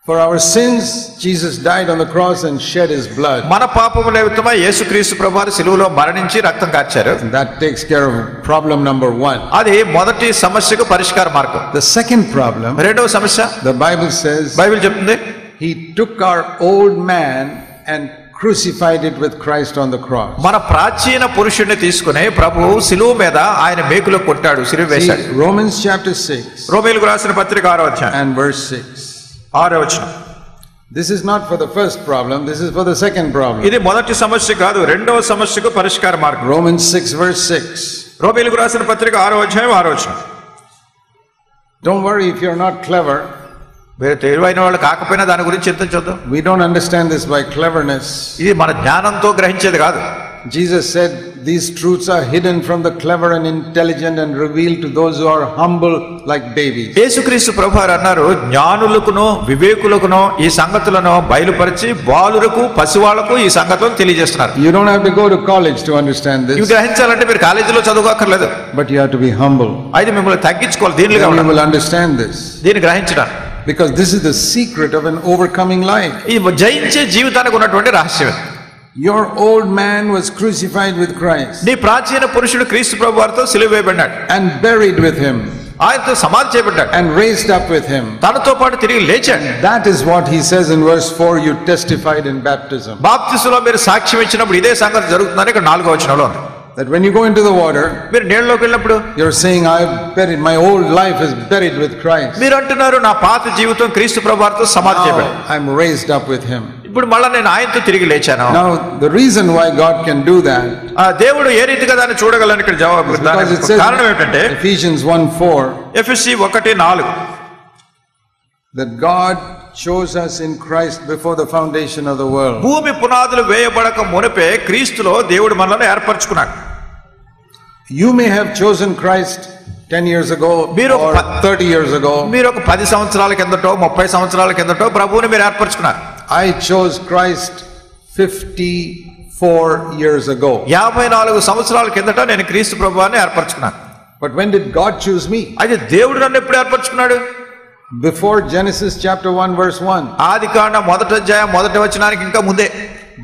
for our sins Jesus died on the cross and shed his blood.
మన పాపముల నిమిత్తమై యేసుక్రీస్తు ప్రభువారు శిలువలో మరణించి రక్తం కార్చారు.
And that takes care of problem number 1.
అది మొదటి సమస్యకు పరిష్కార మార్గం.
The second problem,
రెండవ సమస్య,
the Bible says
బైబిల్ చెప్తుంది,
he took our old man and crucified it with Christ on the cross.
మన ప్రాచీన పురుషుడిని తీసుకుని ప్రభువు శిలువ మీద ఆయన మేకులో కొట్టాడు, సిలువ వేశాడు.
Romans chapter 6
రోమీయులకు రాసిన పత్రిక 6వ అధ్యాయం
and verse 6.
6వ వచనం.
This is not for the first problem, this is for the second problem.
ఇది మొదటి సమస్య కాదు, రెండవ సమస్యకు పరిష్కార మార్గం.
Romans 6 verse 6.
రోమీయులకు రాసిన పత్రిక 6వ అధ్యాయం 6వ వచనం.
Don't worry if you're not clever.
మీరు తెలివైన వాళ్ళు కాకపోయినా దాని గురించి చింతించొద్దు.
We don't understand this by cleverness.
ఇది మన జ్ఞానంతో గ్రహించేది కాదు.
Jesus said these truths are hidden from the clever and intelligent and revealed to those who are humble like babies.
యేసుక్రీస్తు ప్రభువారు అన్నారు, జ్ఞానులకును వివేకులకును ఈ సంగతులను బయలుపరిచి బాలురకు పసివాళ్లకు ఈ సంగతులను తెలియజేస్తున్నారు.
You don't have to go to college to understand this.
ఇవి గ్రహించాలంటే మీరు కాలేజీలో చదువుకోక్కర్లేదు.
But you have to be humble.
అయితే మిమ్మల్ని తగ్గించుకోవాలి, దీనిగా
You will understand this.
దీన్ని గ్రహించడం.
Because this is the secret of an overcoming life.
ఈ జయించే జీవితానికి ఉన్నటువంటి రహస్యం.
Your old man was crucified with Christ
నీ ప్రాచీన పురుషుడు క్రీస్తు ప్రభువారితో సిలువ వేయబడ్డాడు
and buried with him.
ఆయనతో సమాధి చేయబడ్డాడు
and raised up with him.
తనతో పాటు తిరిగి లేచాడు.
That is what he says in verse 4, you testified in baptism.
బాప్తిసంలో మీరు సాక్ష్యం ఇచ్చినప్పుడు ఇదే సంగతి జరుగుతుందని ఇక్కడ 4వ వచనంలో ఉంది.
That when you go into the water,
మీరు నీళ్ళలోకి వెళ్ళినప్పుడు
you're saying, I've buried, my old life is buried with Christ.
మీరు అంటున్నారు నా పాత జీవితం క్రీస్తు ప్రభువుతో సమాధి చేయబడింది.
Now I'm raised up with him.
ఇప్పుడు మళ్ళా నేను ఆయనతో తిరిగి లేచాను.
Now the reason why God can do that,
దేవుడు ఏ రీతిగా దాన్ని చూడగలని ఇక్కడ జవాబు కారణం ఏంటంటే
Ephesians 1:4,
ఎఫెసీ 1:4
that God chose us in Christ before the foundation of the world.
భూమి పునాదులు వేయబడక మునిపే క్రీస్తులో దేవుడు మనల్ని ఏర్పరచుకున్నాడు.
You may have chosen Christ 10 years ago or 30 years ago.
మీరు ఒక 10 సంవత్సరాల కిందటో 30 సంవత్సరాల కిందటో ప్రభువుని మీరు ఏర్పరచుకున్నారు.
I chose Christ 54 years ago.
54 సంవత్సరాల కిందట నేను క్రీస్తు ప్రభువుని ఏర్పరచుకున్నాను.
But when did God choose me?
అయితే దేవుడు నన్ను ఎప్పుడు ఏర్పరచుకున్నాడు?
Before Genesis chapter 1 verse 1.
ఆదికాండం 1వ అధ్యాయం 1వ వచనానికి ఇంకా ముందే,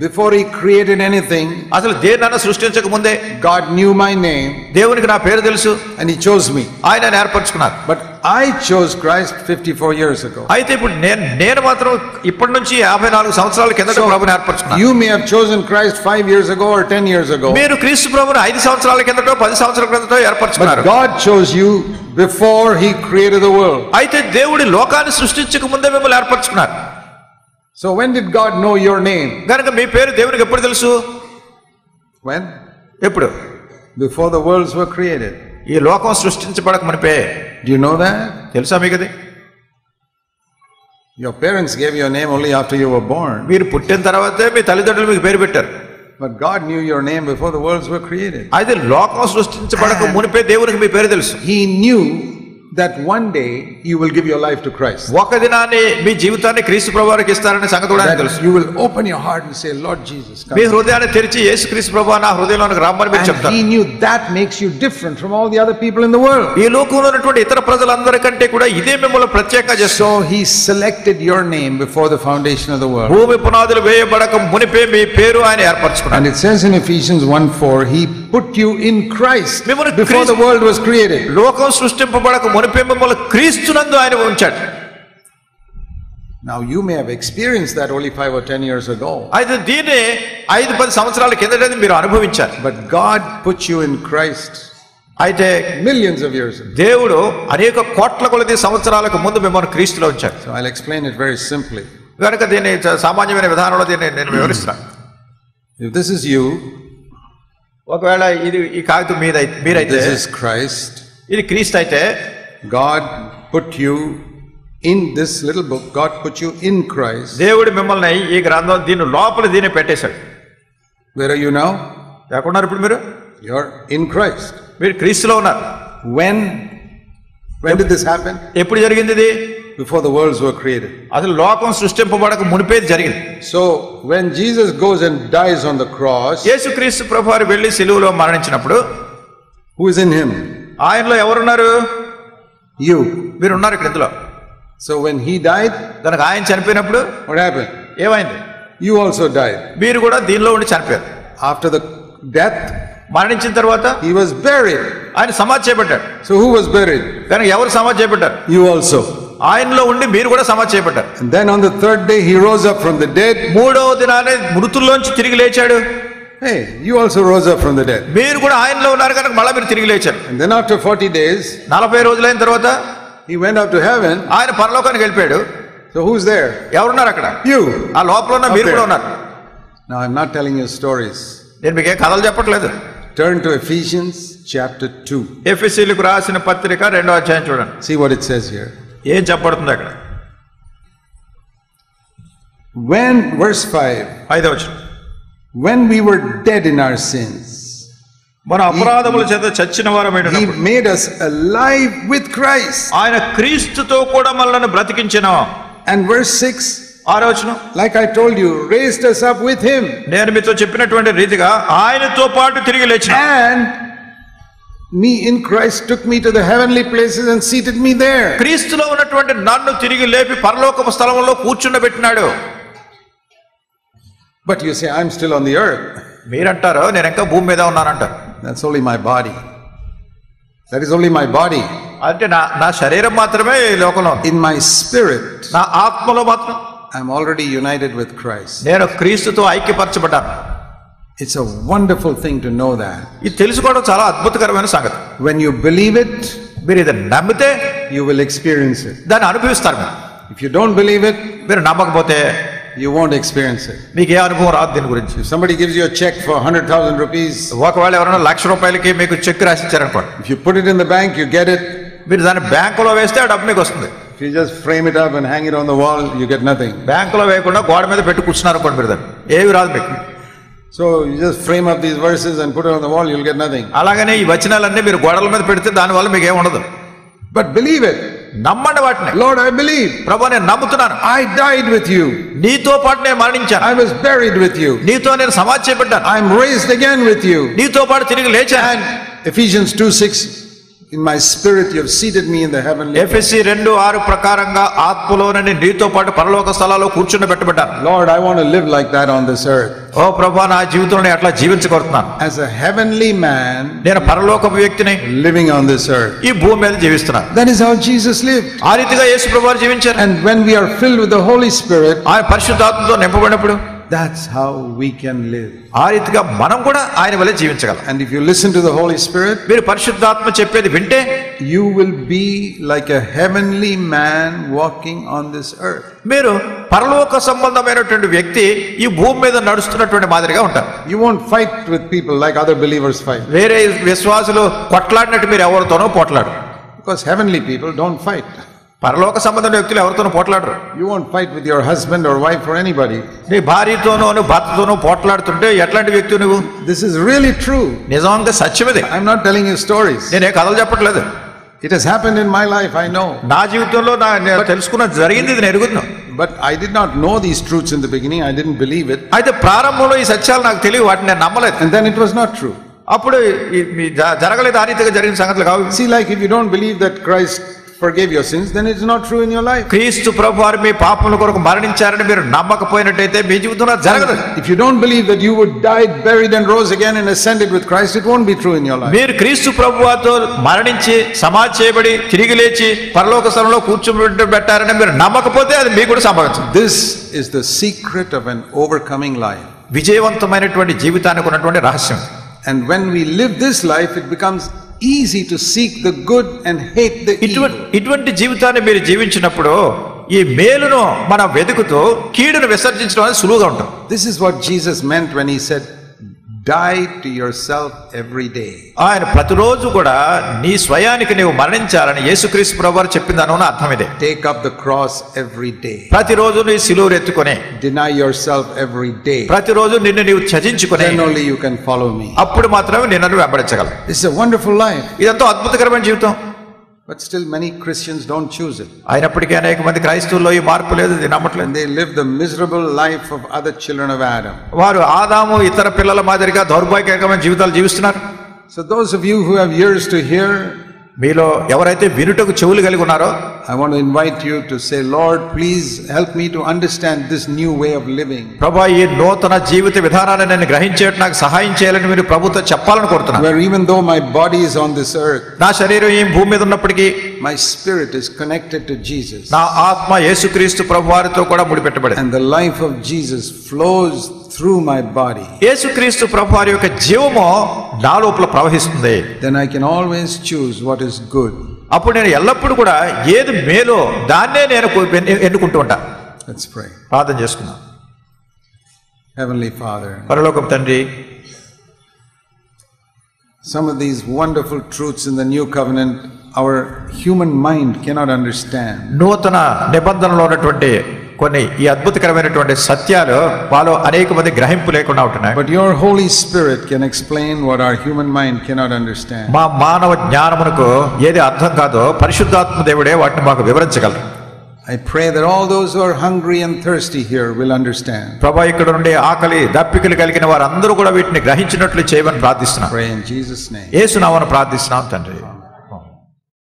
before he created anything,
అసలు దేన్నైనా సృష్టించక ముందే
God knew my name,
దేవునికి నా పేరు తెలుసు,
and he chose me.
ఆయన నన్ను ఏర్పరచుకున్నారు.
But I chose Christ 54 years ago.
అయితే ఇప్పుడు నేను మాత్రం ఇప్పటి నుంచి 54 సంవత్సరాల కిందట ప్రభువుని ఏర్పరచుకున్నాను.
You may have chosen Christ 5 years ago or 10 years ago.
మీరు క్రీస్తు ప్రభువుని 5 సంవత్సరాల కిందటో 10 సంవత్సరాల కిందటో ఏర్పరచుకున్నారు.
But God chose you before he created the world.
అయితే దేవుడు లోకాన్ని సృష్టించక ముందే మిమ్మల్ని ఏర్పరచుకున్నారు.
So when did God know your name?
గనుక మీ పేరు దేవునికి ఎప్పుడు తెలుసు?
When?
ఎప్పుడు?
Before the worlds were created.
ఈ లోకం సృష్టించబడక మునిపే.
Do you know that?
తెలుసా మీకు అది?
Your parents gave you a name only after you were born.
మీరు పుట్టిన తర్వాతే మీ తల్లిదండ్రులు మీకు పేరు పెట్టారు.
But God knew your name before the worlds were created.
అయితే లోకం సృష్టించబడక మునిపే దేవునికి మీ పేరు తెలుసు.
He knew that one day you will give your life to Christ.
ఒక దినాన్ని మీ జీవితాన్ని క్రీస్తు ప్రభువుకి ఇస్తారనే సంగతి కూడా ఆయనకు తెలుసు.
You will open your heart and say, Lord Jesus, come.
మీ హృదయాన్ని తెరిచి యేసు క్రీస్తు ప్రభువా నా హృదయంలోకి రమ్మని మీరు చెప్తారు.
He knew that makes you different from all the other people in the world.
ఈ లోకంలో ఉన్నటువంటి ఇతర ప్రజలందరికంటే కూడా ఇదే మిమ్మల్ని ప్రత్యేకంగా చేస్తుంది.
So he selected your name before the foundation of the world.
భూమి పునాదులు వేయబడక మునిపే మీ పేరు ఆయన ఏర్పరచుకున్నాడు.
And it says in Ephesians 1:4, he put you in Christ before the world was created.
లోకం సృష్టింపబడక మునిపే మిమ్మల్ని క్రీస్తునందు ఆయన ఉంచాడు.
Now you may have experienced that only 5 or 10 years ago.
అయితే దీన్ని 5-10 సంవత్సరాల కిందట మీరు అనుభవించారు.
But God put you in Christ
అయితే
millions of years ago.
దేవుడు అనేక కోట్ల కొలది సంవత్సరాలకు ముందు మిమ్మల్ని క్రీస్తులో ఉంచాడు.
So I'll explain it very simply.
కనుక దీన్ని సామాన్యమైన విధానంలో దీన్ని నేను వివరిస్తాను.
If this is you,
ఒకవేళ ఇది ఈ కాగితం మీరైతే,
this is Christ.
ఇది క్రీస్తు అయితే,
God put you in this little book. God put you in Christ.
దేవుడు మిమ్మల్ని ఈ గ్రంథం దీని లోపల దీన్ని పెట్టేశాడు.
Where are you now?
ఎక్కడున్నారు ఇప్పుడు మీరు?
You're in Christ.
మీరు క్రీస్తులో ఉన్నారు.
When did this happen?
ఎప్పుడు జరిగింది ఇది?
Before the worlds were created.
అసలు లోకం సృష్టింపబడక మునిపే జరిగింది.
So when Jesus goes and dies on the cross,
యేసుక్రీస్తు ప్రభువారు వెళ్ళి సిలువలో మరణించినప్పుడు,
who is in him?
ఆయనలో ఎవరున్నారు?
You.
మీరు ఉన్నారు ఇక్కడ ఇందులో.
So when he died,
కనుక ఆయన చనిపోయినప్పుడు
what happened?
ఏమైంది?
You also died.
మీరు కూడా దీనిలో ఉండి చనిపోయారు.
After the death,
మరణించిన తర్వాత
he was buried.
ఆయన సమాధి చేయబడ్డాడు.
So who was buried?
కనుక ఎవరు సమాధి చేయబడ్డారు?
You also.
ఆయనలో ఉండి మీరు కూడా సమాధి చేయబడ్డారు.
And then on the third day he rose up from the dead.
3వ దినానే మృతుల్లోంచి తిరిగి లేచాడు.
Hey, you also rose up from the dead.
మీరు కూడా ఆయనలో ఉన్నారు కనుక మళ్ళీ మీరు తిరిగి లేచారు.
And then after 40 days,
40 రోజులైన తర్వాత
he went up to heaven.
ఆయన పరలోకానికి వెళ్ళిపోయాడు.
So who's there?
ఎవరున్నారు అక్కడ?
You.
ఆ లోపల ఉన్న మీరు కూడా ఉన్నారు.
Now I'm not telling you stories.
నేను మీకు ఏ కథలు చెప్పట్లేదు.
Turn to Ephesians chapter 2.
ఎఫెసీయులకు రాసిన పత్రిక 2వ అధ్యాయం చూడండి.
See what it says here.
ఏం చెప్పబడుతుంది అక్కడ?
When, verse 5,
5వ వచనం,
when we were dead in our sins,
మన అపరాధముల చేత చచ్చిన వారమైన
he made us alive with Christ.
ఆయన క్రీస్తుతో కూడా మనల్ని బ్రతికించెను.
And verse 6,
6వ వచనం,
like I told you, raised us up with him.
నేను మీతో చెప్పినటువంటి రీతిగా ఆయనతో పాటు తిరిగి లేచిన.
And me in Christ took me to the heavenly places and seated me there.
క్రీస్తులో ఉన్నటువంటి నన్ను తిరిగి లేపి పరలోకపు స్థలంలో కూర్చుండబెట్టినాడు.
But you say, I'm still on the earth.
మీరంటారు నేను ఇంకా భూమి మీద ఉన్నానంటారు.
That's only my body. That is only my body.
అంటే నా శరీరం మాత్రమే ఈ లోకంలో ఉంది.
In my spirit,
నా ఆత్మలో మాత్రం
I'm already united with Christ.
నేను క్రీస్తుతో ఐక్యపరచబడ్డాను.
It's a wonderful thing to know that.
ఇది తెలుసుకోవడం చాలా అద్భుతకరమైన సంగతి.
When you believe it,
మీరు ఇది నమ్మితే
you will experience it.
దాన్ని అనుభవిస్తారు. మీరు
If you don't believe it,
మీరు నమ్మకపోతే
you won't experience it.
మీకు ఏ అనుభవం రాదు దీని గురించి.
If somebody gives you a check for 100,000 rupees,
ఒకవేళ ఎవరైనా ₹1,00,000 మీకు check రాసిచ్చారనుకోండి,
if you put it in the bank, you get it.
మీరు దాన్ని బ్యాంకులో వేస్తే ఆ డబ్బు మీకు వస్తుంది.
If you just frame it up and hang it on the wall, you get nothing.
బ్యాంకులో వేయకుండా గోడ మీద పెట్టి కూర్చున్నారనుకోండి, మీరు దాన్ని ఏవి రాదు మీకు.
So you just frame up these verses and put it on the wall, you'll get nothing.
అలాగనే ఈ వచనాలన్నీ మీరు గోడల మీద పెడితే దానివల్ల మీకు ఏం ఉండదు.
But believe it.
నమ్మండి వాటిని.
Lord, I believe.
ప్రభువా, నేను నమ్ముతున్నాను.
I died with you.
నీతో పాటు నేను మరణించాను.
I was buried with you.
నీతో నేను సమాధి చేయబడ్డాను.
I'm raised again with you.
నీతో పాటు తిరిగి లేచాను.
And Ephesians 2:6, in my spirit you have seated me in the heavenly.
ఎఫెసీ 2:6 ప్రకారంగా ఆత్మలోనే నీతో పాటు పరలోక స్థలాల్లో కూర్చుండబెట్టబడ్డాను.
Lord, I want to live like that on this earth.
ఓ ప్రభువా, నా జీవితంలో అట్లా జీవించగలుగుతున్నాను.
As a heavenly man,
నేను పరలోకపు వ్యక్తిని
living on this earth.
ఈ భూమి మీద జీవిస్తున్నాను.
That is how Jesus lived.
ఆ రీతిగా యేసు ప్రభువారు జీవించారు.
And when we are filled with the Holy Spirit,
ఆయన పరిశుద్ధాత్మతో నింపబడినప్పుడు
that's how we can live.
ఆ రీతిగా మనం కూడా ఆయన వలె జీవించగలం.
And if you listen to the Holy Spirit,
మీరు పరిశుద్ధాత్మ చెప్పేది వింటే
you will be like a heavenly man walking on this earth.
మీరు పరలోక సంబంధమైనటువంటి వ్యక్తి ఈ భూమి మీద నడుస్తున్నటువంటి మాదిరిగా ఉంటారు.
You won't fight with people like other believers fight.
వేరే విశ్వాసులు కొట్లాడినట్టు మీరు ఎవరితోనో పోట్లాడు.
Because heavenly people don't fight.
పరలోక సంబంధమైన వ్యక్తులు ఎవరితోనూ పోట్లాడరు.
You won't fight with your husband or wife or anybody.
నీ భార్యతోనో భర్తతోనో పోట్లాడుతుంటే ఎట్లాంటి వ్యక్తి నువ్వు?
This is really true.
నిజంగా సత్యమిది.
I'm not telling you stories.
నేనే కథలు చెప్పట్లేదు.
It has happened in my life, I know.
నా జీవితంలో నేను తెలుసుకున్న జరిగింది, ఇది నేను ఎరుగుతున్నాను.
But I did not know these truths in the beginning. I didn't believe it.
అయితే ప్రారంభంలో ఈ సత్యాలు నాకు తెలియదు, వాటిని నేను నమ్మలేదు.
And then it was not true.
అప్పుడు జరగలేదు, ఆ రీతిగా జరిగిన సంగతులు కావు.
See, like if you don't believe that Christ forgave your sins, then it's not true in your life.
క్రీస్తు ప్రభువారు మీ పాపముల కొరకు మరణించారని మీరు నమ్మకపోయినట్టయితే మీ జీవితంలో జరగదు.
If you don't believe that you would die, buried and rose again and ascended with Christ, it won't be true in your life.
మీరు క్రీస్తు ప్రభువారితో మరణించి సమాధి చేయబడి తిరిగి లేచి పరలోక స్థలంలో కూర్చోబెట్టారని మీరు నమ్మకపోతే అది మీకు కూడా సంభవించదు.
This is the secret of an overcoming life.
విజయవంతమైనటువంటి జీవితానికి ఉన్నటువంటి రహస్యం.
And when we live this life, it becomes easy to seek the good and hate the evil.
ఇటువంటి జీవితాన్ని మీరు జీవించినప్పుడు ఈ మేలును మనం వెతుకుతూ కీడును విసర్జించడం అనేది సులువుగా ఉంటుంది.
This is what Jesus meant when he said, die to yourself every day.
ఆయన ప్రతిరోజు కూడా నీ స్వయానికి నీవు మరణించాలని యేసుక్రీస్తు ప్రభువారు చెప్పిన దాని అర్థం ఇదే.
Take up the cross every day.
ప్రతిరోజు నీ సిలువ ఎత్తుకొని
deny yourself every day.
ప్రతిరోజు నిన్ను నీవు త్యజించుకొని
then only you can follow me.
అప్పుడు మాత్రమే నిన్ను వెంబడించగలవు.
This is a wonderful life.
ఇదంతా అద్భుతకరమైన జీవితం.
But still many Christians don't choose it.
అయినప్పటికీ అనేక మంది క్రైస్తవుల్లో ఈ మార్పు లేదు, ఇది నమ్మట్లేదు.
They live the miserable life of other children of Adam.
వారు ఆదాము ఇతర పిల్లల మాదిరిగా దౌర్భాగ్యకరమైన జీవితాలు జీవిస్తున్నారు.
So those of you who have ears to hear,
మీలో ఎవరైతే వినుటకు చెవులు కలిగి ఉన్నారో,
I want to invite you to say, Lord, please help me to understand this new way of living.
ప్రభువా, ఈ నూతన జీవిత విధానాన్ని నేను గ్రహించేట్టు నాకు సహాయం చేయాలని మీరు ప్రభుతో చెప్పాలని కోరుతున్నాను.
Where even though my body is on this earth,
నా శరీరం ఈ భూమి మీద ఉన్నప్పటికీ
my spirit is connected to Jesus.
నా ఆత్మ యేసుక్రీస్తు ప్రభువారితో కూడా ముడిపెట్టబడింది.
And the life of Jesus flows through my body.
యేసుక్రీస్తు ప్రభువారి యొక్క జీవము నా లోపల ప్రవహిస్తుంది.
Then I can always choose what is good.
అప్పుడు నేను ఎల్లప్పుడూ కూడా ఏది మేలో దాన్నే నేను ఎన్నుకుంటూ ఉంటా.
Let's pray.
ప్రార్థన చేసుకుందాం.
Heavenly Father,
పరలోకపు తండ్రి,
some of these wonderful truths in the new covenant our human mind cannot understand.
నూతన నిబంధనలో ఉన్నటువంటి కొన్ని ఈ అద్భుతకరమైనటువంటి సత్యాలు వాళ్ళు అనేక మంది గ్రహింపు లేకుండా ఉంటున్నాయి.
But your Holy Spirit can explain what our human mind cannot understand.
మా మానవ జ్ఞానమునకు ఏది అర్థం కాదో పరిశుద్ధాత్మ దేవుడే వాటిని మాకు వివరించగలరు.
I pray that all those who are hungry and thirsty here will understand.
ప్రభువా, ఇక్కడ నుండి ఆకలి దప్పికలు కలిగిన వారందరూ కూడా వీటిని గ్రహించినట్లు చేయమని ప్రార్థిస్తున్నాం.
Pray in Jesus' name.
యేసు నామమున ప్రార్థిస్తున్నాం తండ్రి.